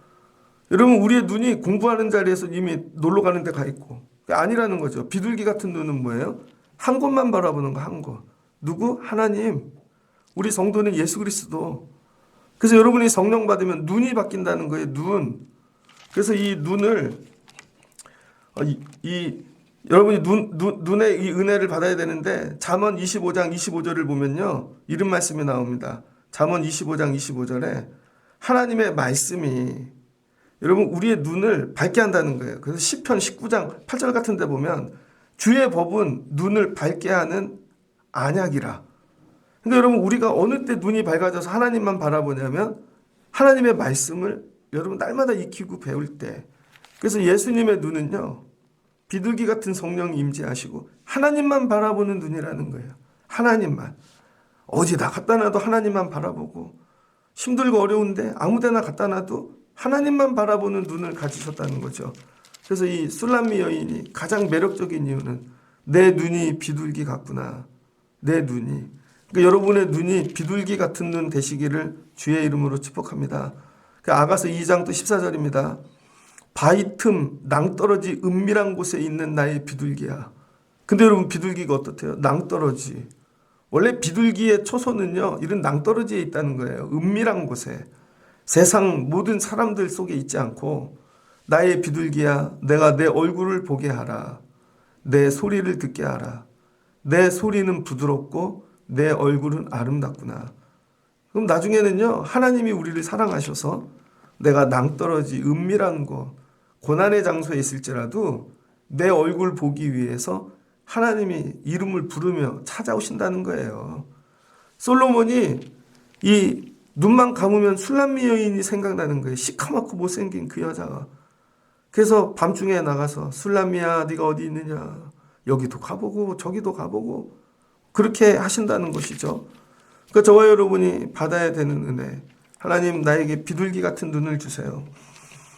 여러분 우리의 눈이 공부하는 자리에서 이미 놀러 가는 데 가 있고 아니라는 거죠. 비둘기 같은 눈은 뭐예요? 한 곳만 바라보는 거 한 곳. 누구? 하나님. 우리 성도는 예수 그리스도. 그래서 여러분이 성령 받으면 눈이 바뀐다는 거예요. 눈. 그래서 이 눈을 여러분이 눈에 이 은혜를 받아야 되는데 잠언 25장 25절을 보면요. 이런 말씀이 나옵니다. 잠언 25장 25절에 하나님의 말씀이 여러분 우리의 눈을 밝게 한다는 거예요. 그래서 시편 19장 8절 같은 데 보면 주의 법은 눈을 밝게 하는 안약이라. 그러니까 여러분 우리가 어느 때 눈이 밝아져서 하나님만 바라보냐면 하나님의 말씀을 여러분 날마다 익히고 배울 때, 그래서 예수님의 눈은요, 비둘기 같은 성령이 임재하시고 하나님만 바라보는 눈이라는 거예요. 하나님만. 어디다 갖다 놔도 하나님만 바라보고, 힘들고 어려운데 아무데나 갖다 놔도 하나님만 바라보는 눈을 가지셨다는 거죠. 그래서 이 술람미 여인이 가장 매력적인 이유는 내 눈이 비둘기 같구나. 내 눈이. 그러니까 여러분의 눈이 비둘기 같은 눈 되시기를 주의 이름으로 축복합니다. 아가서 2장 또 14절입니다. 바위 틈 낭떠러지 은밀한 곳에 있는 나의 비둘기야. 근데 여러분 비둘기가 어떻대요? 낭떠러지. 원래 비둘기의 초소는요, 이런 낭떠러지에 있다는 거예요. 은밀한 곳에. 세상 모든 사람들 속에 있지 않고, 나의 비둘기야, 내가 내 얼굴을 보게 하라. 내 소리를 듣게 하라. 내 소리는 부드럽고 내 얼굴은 아름답구나. 그럼 나중에는요, 하나님이 우리를 사랑하셔서 내가 낭떠러지 은밀한 곳, 고난의 장소에 있을지라도 내 얼굴 보기 위해서 하나님이 이름을 부르며 찾아오신다는 거예요. 솔로몬이 이 눈만 감으면 술람미 여인이 생각나는 거예요. 시커멓고 못생긴 그 여자가. 그래서 밤중에 나가서 술람미야 네가 어디 있느냐. 여기도 가보고 저기도 가보고 그렇게 하신다는 것이죠. 그러니까 저와 여러분이 받아야 되는 은혜. 하나님 나에게 비둘기 같은 눈을 주세요.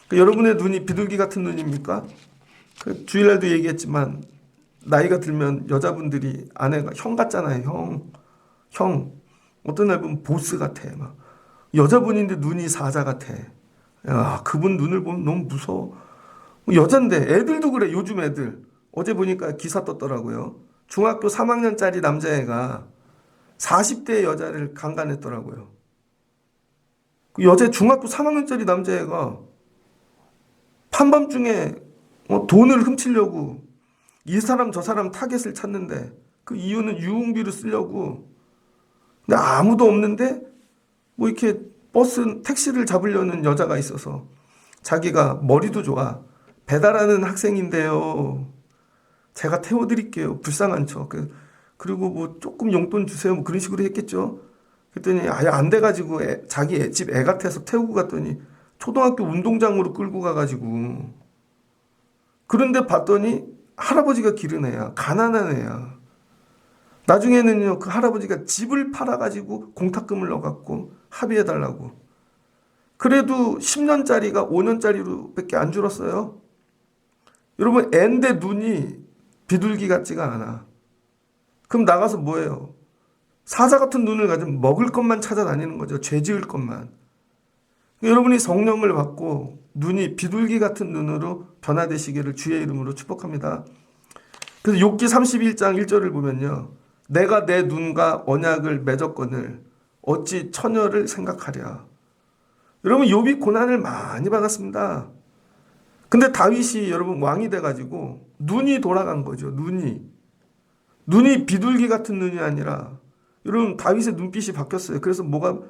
그러니까 여러분의 눈이 비둘기 같은 눈입니까? 주일날도 얘기했지만 나이가 들면 여자분들이 아내가 형 같잖아요. 형. 어떤 날 보면 보스 같아. 막. 여자분인데 눈이 사자 같아. 야, 그분 눈을 보면 너무 무서워. 여잔데 애들도 그래. 요즘 애들. 어제 보니까 기사 떴더라고요. 중학교 3학년짜리 남자애가 40대 여자를 강간했더라고요. 그 여자 중학교 3학년짜리 남자애가 한밤중에 돈을 훔치려고 이 사람 저 사람 타겟을 찾는데 그 이유는 유흥비로 쓰려고. 근데 아무도 없는데 뭐 이렇게 버스 택시를 잡으려는 여자가 있어서 자기가 머리도 좋아. 배달하는 학생인데요. 제가 태워드릴게요. 불쌍한 척. 그리고 뭐 조금 용돈 주세요. 뭐 그런 식으로 했겠죠. 그랬더니 아예 안 돼가지고 자기 집 애 같아서 태우고 갔더니 초등학교 운동장으로 끌고 가가지고. 그런데 봤더니 할아버지가 기른 애야. 가난한 애야. 나중에는요, 그 할아버지가 집을 팔아가지고 공탁금을 넣어갖고 합의해달라고. 그래도 10년짜리가 5년짜리로 밖에 안 줄었어요. 여러분, 앤데 눈이 비둘기 같지가 않아. 그럼 나가서 뭐예요? 사자 같은 눈을 가지면 먹을 것만 찾아다니는 거죠. 죄 지을 것만. 여러분이 성령을 받고 눈이 비둘기 같은 눈으로 변화되시기를 주의 이름으로 축복합니다. 그래서 욥기 31장 1절을 보면요. 내가 내 눈과 언약을 맺었거늘 어찌 처녀를 생각하랴. 여러분 욥이 고난을 많이 받았습니다. 근데 다윗이 여러분 왕이 돼가지고 눈이 돌아간 거죠. 눈이 비둘기 같은 눈이 아니라 여러분 다윗의 눈빛이 바뀌었어요. 그래서 뭐가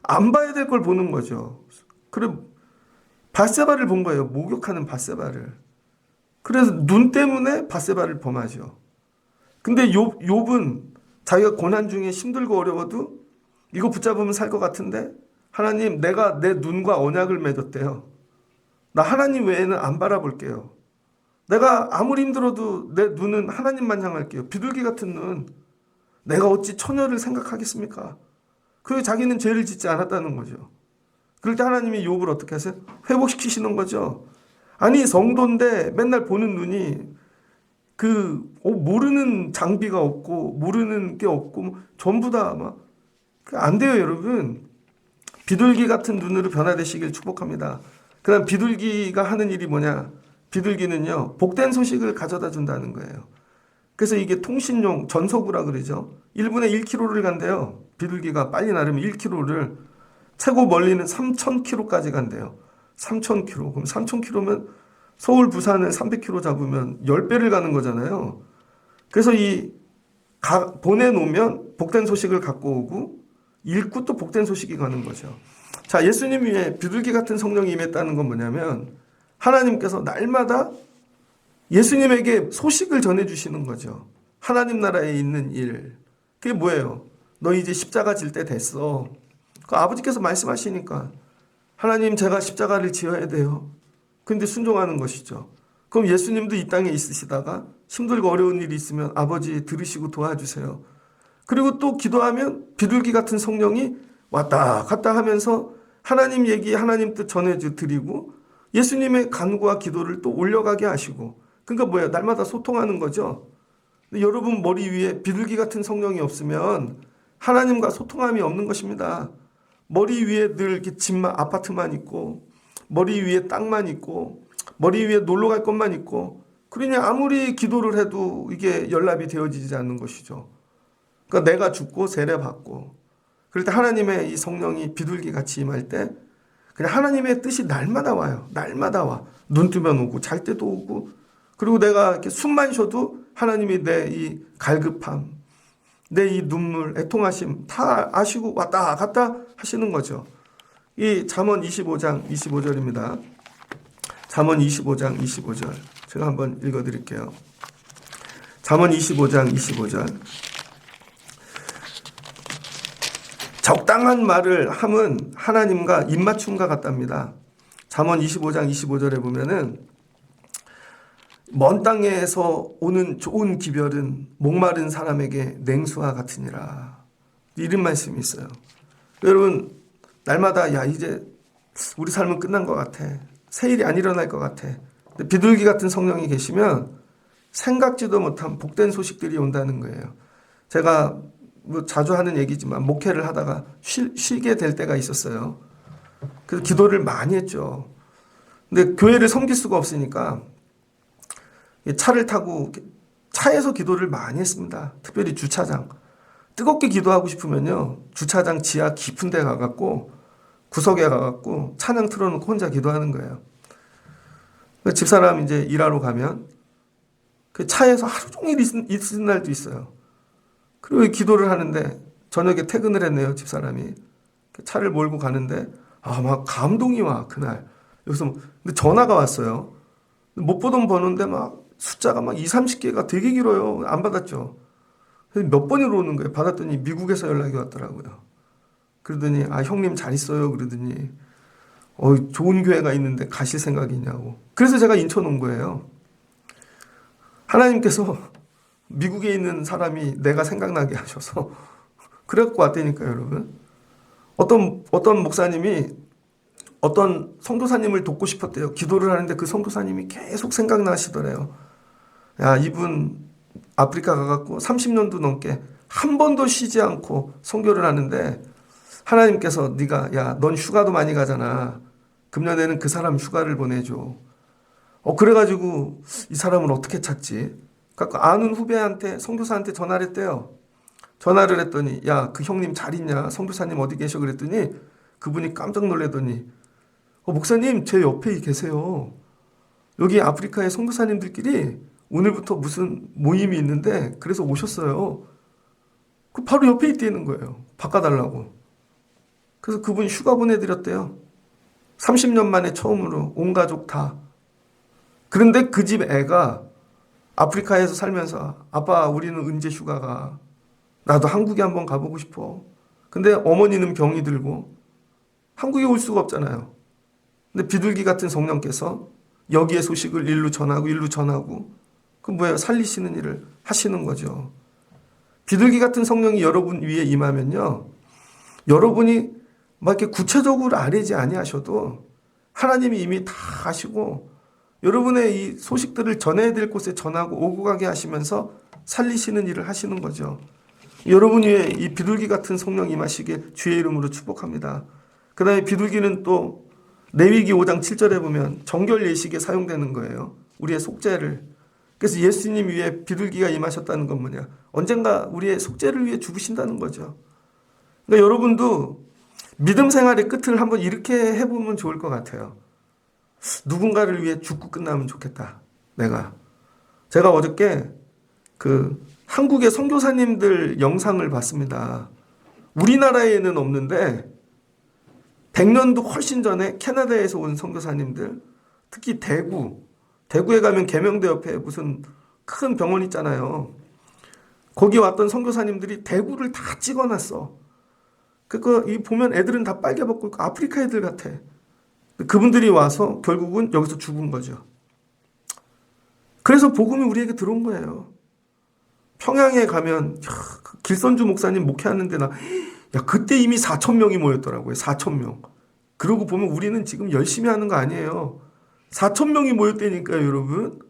안 봐야 될 걸 보는 거죠. 그래 밧세바를 본 거예요. 목욕하는 밧세바를. 그래서 눈 때문에 밧세바를 범하죠. 근데 욥은 자기가 고난 중에 힘들고 어려워도 이거 붙잡으면 살 것 같은데 하나님 내가 내 눈과 언약을 맺었대요. 나 하나님 외에는 안 바라볼게요. 내가 아무리 힘들어도 내 눈은 하나님만 향할게요. 비둘기 같은 눈. 내가 어찌 처녀를 생각하겠습니까? 그리고 자기는 죄를 짓지 않았다는 거죠. 그럴 때 하나님이 욥을 어떻게 하세요? 회복시키시는 거죠. 아니 성도인데 맨날 보는 눈이 모르는 장비가 없고 모르는 게 없고 전부 다 막 안 돼요, 여러분. 비둘기 같은 눈으로 변화되시길 축복합니다. 그다음 비둘기가 하는 일이 뭐냐? 비둘기는요, 복된 소식을 가져다 준다는 거예요. 그래서 이게 통신용 전소구라 그러죠. 1분에 1km를 간대요. 비둘기가 빨리 나르면 1km를 최고 멀리는 3,000km까지 간대요. 3,000km. 그럼 3,000km면 서울 부산을 300km 잡으면 10배를 가는 거잖아요. 그래서 보내놓으면 복된 소식을 갖고 오고 읽고 또 복된 소식이 가는 거죠. 자, 예수님 위에 비둘기 같은 성령이 임했다는 건 뭐냐면 하나님께서 날마다 예수님에게 소식을 전해주시는 거죠. 하나님 나라에 있는 일. 그게 뭐예요? 너 이제 십자가 질 때 됐어. 그 아버지께서 말씀하시니까 하나님 제가 십자가를 지어야 돼요. 근데 순종하는 것이죠. 그럼 예수님도 이 땅에 있으시다가 힘들고 어려운 일이 있으면 아버지 들으시고 도와주세요. 그리고 또 기도하면 비둘기 같은 성령이 왔다 갔다 하면서 하나님 얘기, 하나님 뜻 전해드리고 예수님의 간구와 기도를 또 올려가게 하시고, 그러니까 뭐야, 날마다 소통하는 거죠. 근데 여러분 머리 위에 비둘기 같은 성령이 없으면 하나님과 소통함이 없는 것입니다. 머리 위에 늘 이렇게 집만, 아파트만 있고 머리 위에 땅만 있고 머리 위에 놀러 갈 것만 있고, 그러니 아무리 기도를 해도 이게 연락이 되어지지 않는 것이죠. 그러니까 내가 죽고 세례 받고 그럴 때 하나님의 이 성령이 비둘기 같이 임할 때 그냥 하나님의 뜻이 날마다 와요. 날마다 와. 눈 뜨면 오고 잘 때도 오고, 그리고 내가 이렇게 숨만 쉬어도 하나님이 내 이 갈급함, 내 이 눈물, 애통하심 다 아시고 왔다 갔다 하시는 거죠. 이 잠언 25장 25절입니다. 잠언 25장 25절 제가 한번 읽어드릴게요. 잠언 25장 25절. 적당한 말을 함은 하나님과 입맞춤과 같답니다. 잠언 25장 25절에 보면은 먼 땅에서 오는 좋은 기별은 목마른 사람에게 냉수와 같으니라. 이런 말씀이 있어요. 여러분 날마다 야 이제 우리 삶은 끝난 것 같아. 새 일이 안 일어날 것 같아. 비둘기 같은 성령이 계시면 생각지도 못한 복된 소식들이 온다는 거예요. 제가 뭐 자주 하는 얘기지만 목회를 하다가 쉬게 될 때가 있었어요. 그래서 기도를 많이 했죠. 근데 교회를 섬길 수가 없으니까 차를 타고 차에서 기도를 많이 했습니다. 특별히 주차장. 뜨겁게 기도하고 싶으면요, 주차장 지하 깊은 데 가갖고 구석에 가갖고 찬양 틀어놓고 혼자 기도하는 거예요. 집사람 이제 일하러 가면 그 차에서 하루 종일 있는 날도 있어요. 그리고 기도를 하는데 저녁에 퇴근을 했네요, 집사람이. 차를 몰고 가는데 막 감동이 와, 그날. 여기서 근데 전화가 왔어요. 못 보던 번호인데 막 숫자가 막 20, 30개가 되게 길어요. 안 받았죠. 몇 번이로 오는 거예요. 받았더니 미국에서 연락이 왔더라고요. 그러더니 형님 잘 있어요. 그러더니 좋은 교회가 있는데 가실 생각이냐고. 그래서 제가 인천 온 거예요. 하나님께서 미국에 있는 사람이 내가 생각나게 하셔서 그래갖고 왔다니까요, 여러분. 어떤 목사님이 어떤 선교사님을 돕고 싶었대요. 기도를 하는데 그 선교사님이 계속 생각나시더래요. 야, 이분 아프리카 가갖고 30년도 넘게 한 번도 쉬지 않고 선교를 하는데 하나님께서 네가 야, 넌 휴가도 많이 가잖아. 금년에는 그 사람 휴가를 보내줘. 그래가지고 이 사람을 어떻게 찾지? 그러니까 아는 후배한테 선교사한테 전화를 했대요. 전화를 했더니 야, 그 형님 잘 있냐? 선교사님 어디 계셔? 그랬더니 그분이 깜짝 놀라더니 목사님 제 옆에 계세요. 여기 아프리카의 선교사님들끼리 오늘부터 무슨 모임이 있는데 그래서 오셨어요. 그 바로 옆에 있다는 거예요. 바꿔달라고. 그래서 그분이 휴가 보내드렸대요. 30년 만에 처음으로 온 가족 다. 그런데 그 집 애가 아프리카에서 살면서 아빠 우리는 언제 휴가 가? 나도 한국에 한번 가보고 싶어. 근데 어머니는 병이 들고 한국에 올 수가 없잖아요. 근데 비둘기 같은 성령께서 여기의 소식을 일로 전하고 그 뭐예요? 살리시는 일을 하시는 거죠. 비둘기 같은 성령이 여러분 위에 임하면요, 여러분이 막 이렇게 구체적으로 아뢰지 아니하셔도 하나님이 이미 다 아시고 여러분의 이 소식들을 전해야 될 곳에 전하고 오고 가게 하시면서 살리시는 일을 하시는 거죠. 여러분 위에 이 비둘기 같은 성령 임하시게 주의 이름으로 축복합니다. 그 다음에 비둘기는 또 레위기 5장 7절에 보면 정결 예식에 사용되는 거예요. 우리의 속죄를. 그래서 예수님 위에 비둘기가 임하셨다는 건 뭐냐? 언젠가 우리의 속죄를 위해 죽으신다는 거죠. 그러니까 여러분도 믿음 생활의 끝을 한번 이렇게 해보면 좋을 것 같아요. 누군가를 위해 죽고 끝나면 좋겠다. 제가 어저께 그 한국의 선교사님들 영상을 봤습니다. 우리나라에는 없는데 100년도 훨씬 전에 캐나다에서 온 선교사님들, 특히 대구에 가면 계명대 옆에 무슨 큰 병원 있잖아요. 거기 왔던 선교사님들이 대구를 다 찍어놨어. 이 보면 애들은 다 빨개 벗고 있고 아프리카 애들 같아. 그분들이 와서 결국은 여기서 죽은 거죠. 그래서 복음이 우리에게 들어온 거예요. 평양에 가면 그 길선주 목사님 목회하는데 그때 이미 4천 명이 모였더라고요. 4천 명. 그러고 보면 우리는 지금 열심히 하는 거 아니에요. 4천 명이 모였다니까요, 여러분.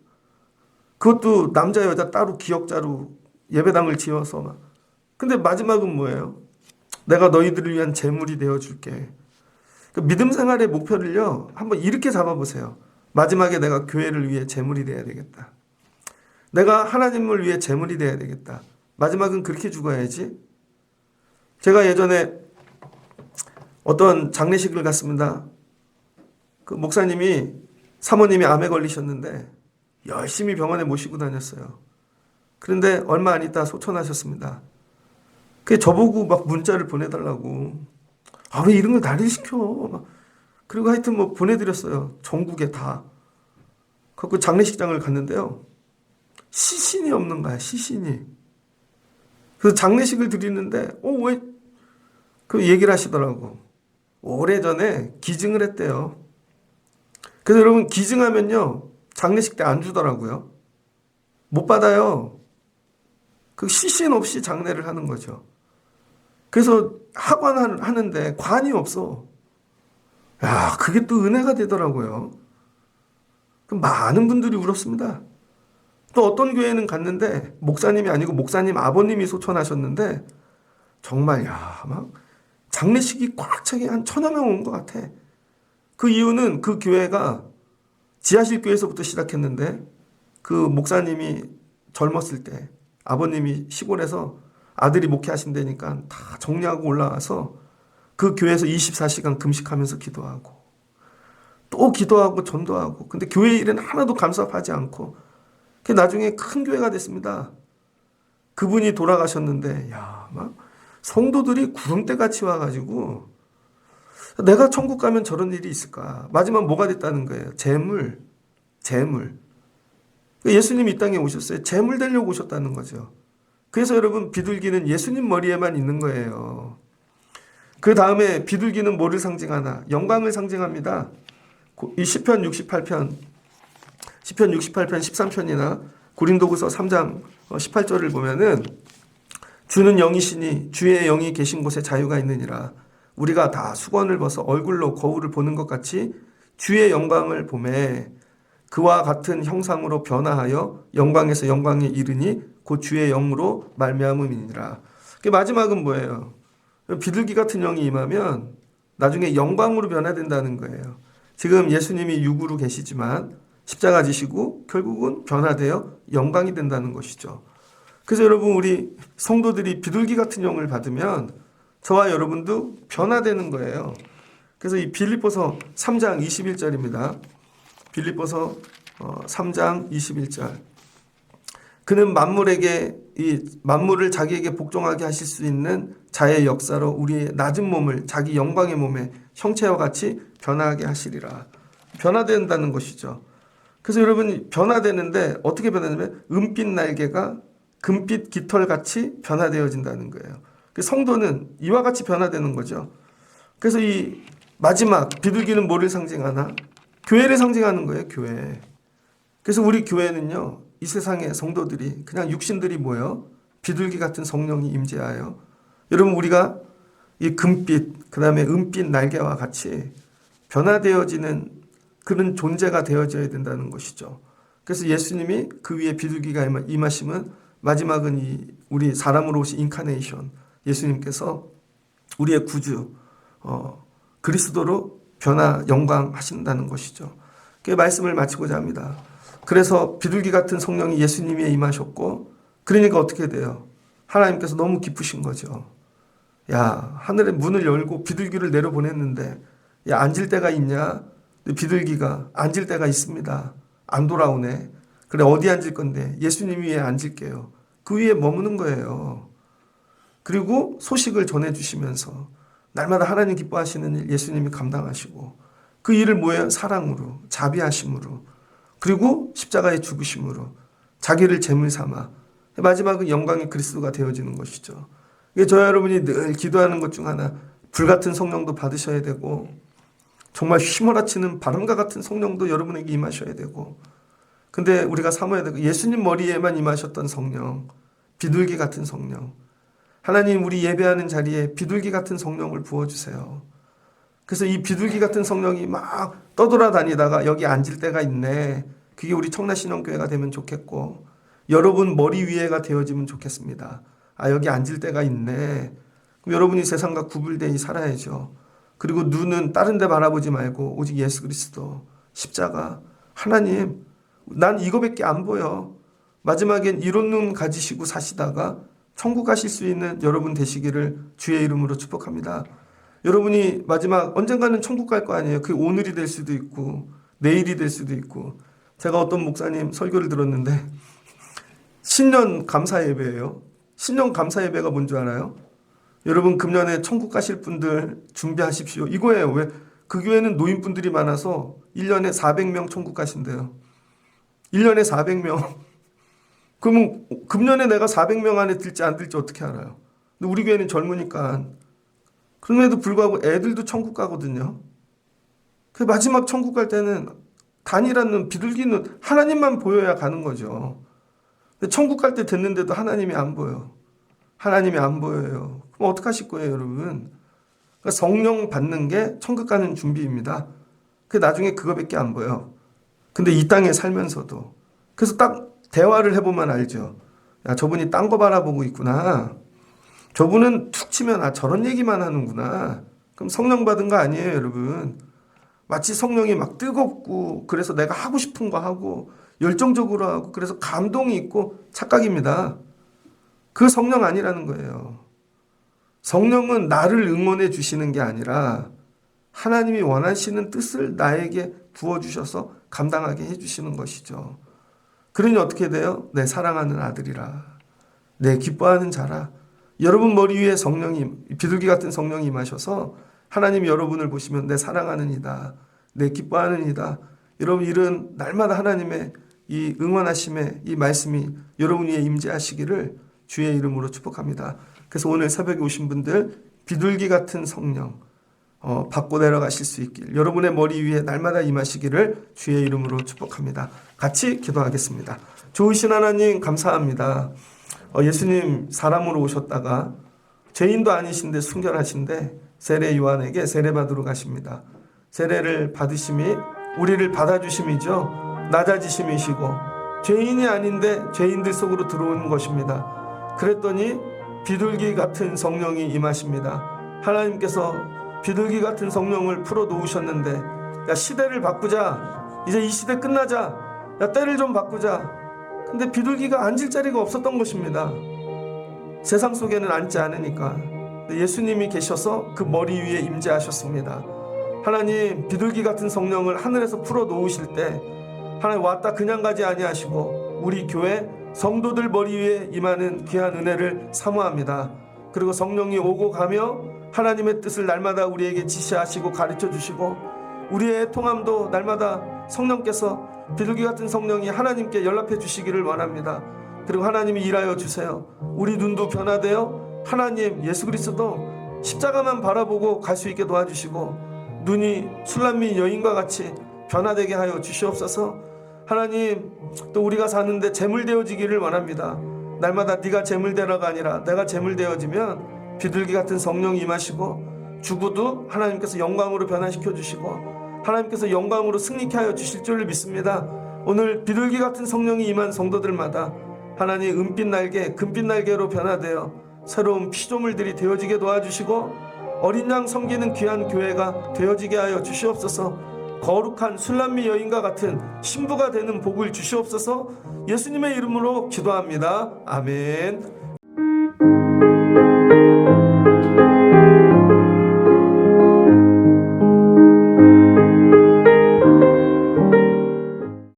그것도 남자 여자 따로 기역자로 예배당을 지어서 막. 근데 마지막은 뭐예요? 내가 너희들을 위한 제물이 되어줄게. 그 믿음 생활의 목표를요, 한번 이렇게 잡아보세요. 마지막에 내가 교회를 위해 제물이 돼야 되겠다. 내가 하나님을 위해 제물이 돼야 되겠다. 마지막은 그렇게 죽어야지. 제가 예전에 어떤 장례식을 갔습니다. 그 목사님이 사모님이 암에 걸리셨는데 열심히 병원에 모시고 다녔어요. 그런데 얼마 안 있다 소천하셨습니다. 그게 저보고 막 문자를 보내달라고. 왜 이런 걸 난리를 시켜. 그리고 하여튼 뭐 보내드렸어요. 전국에 다. 그 장례식장을 갔는데요. 시신이 없는 거야, 시신이. 그래서 장례식을 드리는데, 왜? 그 얘기를 하시더라고. 오래전에 기증을 했대요. 그래서 여러분, 기증하면요, 장례식 때 안 주더라고요. 못 받아요. 그 시신 없이 장례를 하는 거죠. 그래서 하는데 관이 없어. 야, 그게 또 은혜가 되더라고요. 많은 분들이 울었습니다. 또 어떤 교회는 갔는데 목사님이 아니고 목사님 아버님이 소천하셨는데 정말 막 장례식이 꽉 차게 한 1,000여 명 온 것 같아. 그 이유는 그 교회가 지하실 교회에서부터 시작했는데 그 목사님이 젊었을 때 아버님이 시골에서 아들이 목회하신다니까 다 정리하고 올라와서 그 교회에서 24시간 금식하면서 기도하고 또 기도하고 전도하고. 근데 교회 일에는 하나도 감사하지 않고 나중에 큰 교회가 됐습니다. 그분이 돌아가셨는데 막 성도들이 구름대같이 와가지고 내가 천국 가면 저런 일이 있을까. 마지막 뭐가 됐다는 거예요? 재물. 예수님이 이 땅에 오셨어요. 재물 되려고 오셨다는 거죠. 그래서 여러분, 비둘기는 예수님 머리에만 있는 거예요. 그 다음에 비둘기는 뭐를 상징하나? 영광을 상징합니다. 이 시편 68편 13편이나 고린도후서 3장 18절을 보면은 주는 영이시니 주의 영이 계신 곳에 자유가 있느니라. 우리가 다 수건을 벗어 얼굴로 거울을 보는 것 같이 주의 영광을 보매 그와 같은 형상으로 변화하여 영광에서 영광에 이르니 곧 주의 영으로 말미암음이니라. 마지막은 뭐예요? 비둘기 같은 영이 임하면 나중에 영광으로 변화된다는 거예요. 지금 예수님이 육으로 계시지만 십자가 지시고 결국은 변화되어 영광이 된다는 것이죠. 그래서 여러분, 우리 성도들이 비둘기 같은 영을 받으면 저와 여러분도 변화되는 거예요. 그래서 이 빌립보서 3장 21절입니다. 빌립보서 3장 21절. 그는 만물에게 이 만물을 자기에게 복종하게 하실 수 있는 자의 역사로 우리의 낮은 몸을 자기 영광의 몸의 형체와 같이 변화하게 하시리라. 변화된다는 것이죠. 그래서 여러분, 변화되는데 어떻게 변하냐면 은빛 날개가 금빛 깃털같이 변화되어진다는 거예요. 성도는 이와 같이 변화되는 거죠. 그래서 이 마지막 비둘기는 뭐를 상징하나? 교회를 상징하는 거예요, 교회. 그래서 우리 교회는요, 이 세상의 성도들이 그냥 육신들이 모여 비둘기 같은 성령이 임재하여 여러분, 우리가 이 금빛 그다음에 은빛 날개와 같이 변화되어지는 그런 존재가 되어져야 된다는 것이죠. 그래서 예수님이 그 위에 비둘기가 임하시면 마지막은 이 우리 사람으로 오신 인카네이션, 예수님께서 우리의 구주 그리스도로 변화 영광하신다는 것이죠. 그 말씀을 마치고자 합니다. 그래서 비둘기 같은 성령이 예수님에 임하셨고, 그러니까 어떻게 돼요? 하나님께서 너무 기쁘신 거죠. 야, 하늘의 문을 열고 비둘기를 내려보냈는데 야, 앉을 데가 있냐? 비둘기가 앉을 데가 있습니다. 안 돌아오네. 그래, 어디 앉을 건데? 예수님 위에 앉을게요. 그 위에 머무는 거예요. 그리고 소식을 전해주시면서 날마다 하나님 기뻐하시는 일 예수님이 감당하시고, 그 일을 뭐예요? 사랑으로, 자비하심으로, 그리고 십자가의 죽으심으로 자기를 제물 삼아 마지막은 영광의 그리스도가 되어지는 것이죠. 저와 여러분이 늘 기도하는 것 중 하나, 불같은 성령도 받으셔야 되고 정말 휘몰아치는 바람과 같은 성령도 여러분에게 임하셔야 되고, 근데 우리가 삼아야 되고, 예수님 머리에만 임하셨던 성령, 비둘기 같은 성령, 하나님 우리 예배하는 자리에 비둘기 같은 성령을 부어주세요. 그래서 이 비둘기 같은 성령이 막 떠돌아다니다가 여기 앉을 때가 있네. 그게 우리 청라신령교회가 되면 좋겠고, 여러분 머리 위에가 되어지면 좋겠습니다. 아, 여기 앉을 때가 있네. 그럼 여러분이 세상과 구분되어 살아야죠. 그리고 눈은 다른 데 바라보지 말고 오직 예수 그리스도, 십자가, 하나님, 난 이거밖에 안 보여. 마지막엔 이런 눈 가지시고 사시다가 천국 가실 수 있는 여러분 되시기를 주의 이름으로 축복합니다. 여러분이 마지막 언젠가는 천국 갈 거 아니에요. 그게 오늘이 될 수도 있고 내일이 될 수도 있고. 제가 어떤 목사님 설교를 들었는데 신년 감사 예배예요. 신년 감사 예배가 뭔 줄 알아요? 여러분 금년에 천국 가실 분들 준비하십시오. 이거예요. 왜? 그 교회는 노인분들이 많아서 1년에 400명 천국 가신대요. 1년에 400명. 그러면 금년에 내가 400명 안에 들지 안 들지 어떻게 알아요? 근데 우리 교회는 젊으니까. 그럼에도 불구하고 애들도 천국 가거든요. 그 마지막 천국 갈 때는 단이라는 비둘기는 하나님만 보여야 가는 거죠. 근데 천국 갈 때 됐는데도 하나님이 안 보여. 하나님이 안 보여요. 그럼 어떡하실 거예요, 여러분? 그러니까 성령 받는 게 천국 가는 준비입니다. 그 나중에 그거밖에 안 보여. 근데 이 땅에 살면서도. 그래서 딱 대화를 해보면 알죠. 야, 저분이 딴 거 바라보고 있구나. 저분은 툭 치면 아, 저런 얘기만 하는구나. 그럼 성령 받은 거 아니에요, 여러분. 마치 성령이 막 뜨겁고 그래서 내가 하고 싶은 거 하고 열정적으로 하고 그래서 감동이 있고 착각입니다. 그 성령 아니라는 거예요. 성령은 나를 응원해 주시는 게 아니라 하나님이 원하시는 뜻을 나에게 부어주셔서 감당하게 해주시는 것이죠. 그러니 어떻게 돼요? 내 사랑하는 아들이라. 내 기뻐하는 자라. 여러분 머리 위에 성령이, 비둘기 같은 성령이 임하셔서 하나님이 여러분을 보시면 내 사랑하는 이다. 내 기뻐하는 이다. 여러분 이런 날마다 하나님의 이 응원하심의 이 말씀이 여러분 위에 임재하시기를 주의 이름으로 축복합니다. 그래서 오늘 새벽에 오신 분들 비둘기 같은 성령 받고 내려가실 수 있길, 여러분의 머리 위에 날마다 임하시기를 주의 이름으로 축복합니다. 같이 기도하겠습니다. 좋으신 하나님 감사합니다. 예수님 사람으로 오셨다가 죄인도 아니신데 순결하신데 세례 요한에게 세례 받으러 가십니다. 세례를 받으심이 우리를 받아주심이죠. 낮아지심이시고 죄인이 아닌데 죄인들 속으로 들어오는 것입니다. 그랬더니 비둘기 같은 성령이 임하십니다. 하나님께서 비둘기 같은 성령을 풀어 놓으셨는데, 야, 시대를 바꾸자. 이제 이 시대 끝나자. 야, 때를 좀 바꾸자. 근데 비둘기가 앉을 자리가 없었던 것입니다. 세상 속에는 앉지 않으니까. 예수님이 계셔서 그 머리 위에 임재하셨습니다. 하나님, 비둘기 같은 성령을 하늘에서 풀어 놓으실 때 하나님 왔다 그냥 가지 아니하시고 우리 교회 성도들 머리 위에 임하는 귀한 은혜를 사모합니다. 그리고 성령이 오고 가며 하나님의 뜻을 날마다 우리에게 지시하시고 가르쳐 주시고 우리의 통함도 날마다 성령께서 비둘기 같은 성령이 하나님께 연락해 주시기를 원합니다. 그리고 하나님이 일하여 주세요. 우리 눈도 변화되어 하나님 예수 그리스도 십자가만 바라보고 갈 수 있게 도와주시고 눈이 술람미 여인과 같이 변화되게 하여 주시옵소서. 하나님, 또 우리가 사는데 재물되어지기를 원합니다. 날마다 네가 재물되라가 아니라 내가 재물되어지면 비둘기 같은 성령이 임하시고 죽어도 하나님께서 영광으로 변화시켜 주시고 하나님께서 영광으로 승리케 하여 주실 줄을 믿습니다. 오늘 비둘기 같은 성령이 임한 성도들마다 하나님 은빛 날개, 금빛 날개로 변화되어 새로운 피조물들이 되어지게 도와주시고 어린 양 섬기는 귀한 교회가 되어지게 하여 주시옵소서. 거룩한 술람미 여인과 같은 신부가 되는 복을 주시옵소서. 예수님의 이름으로 기도합니다. 아멘.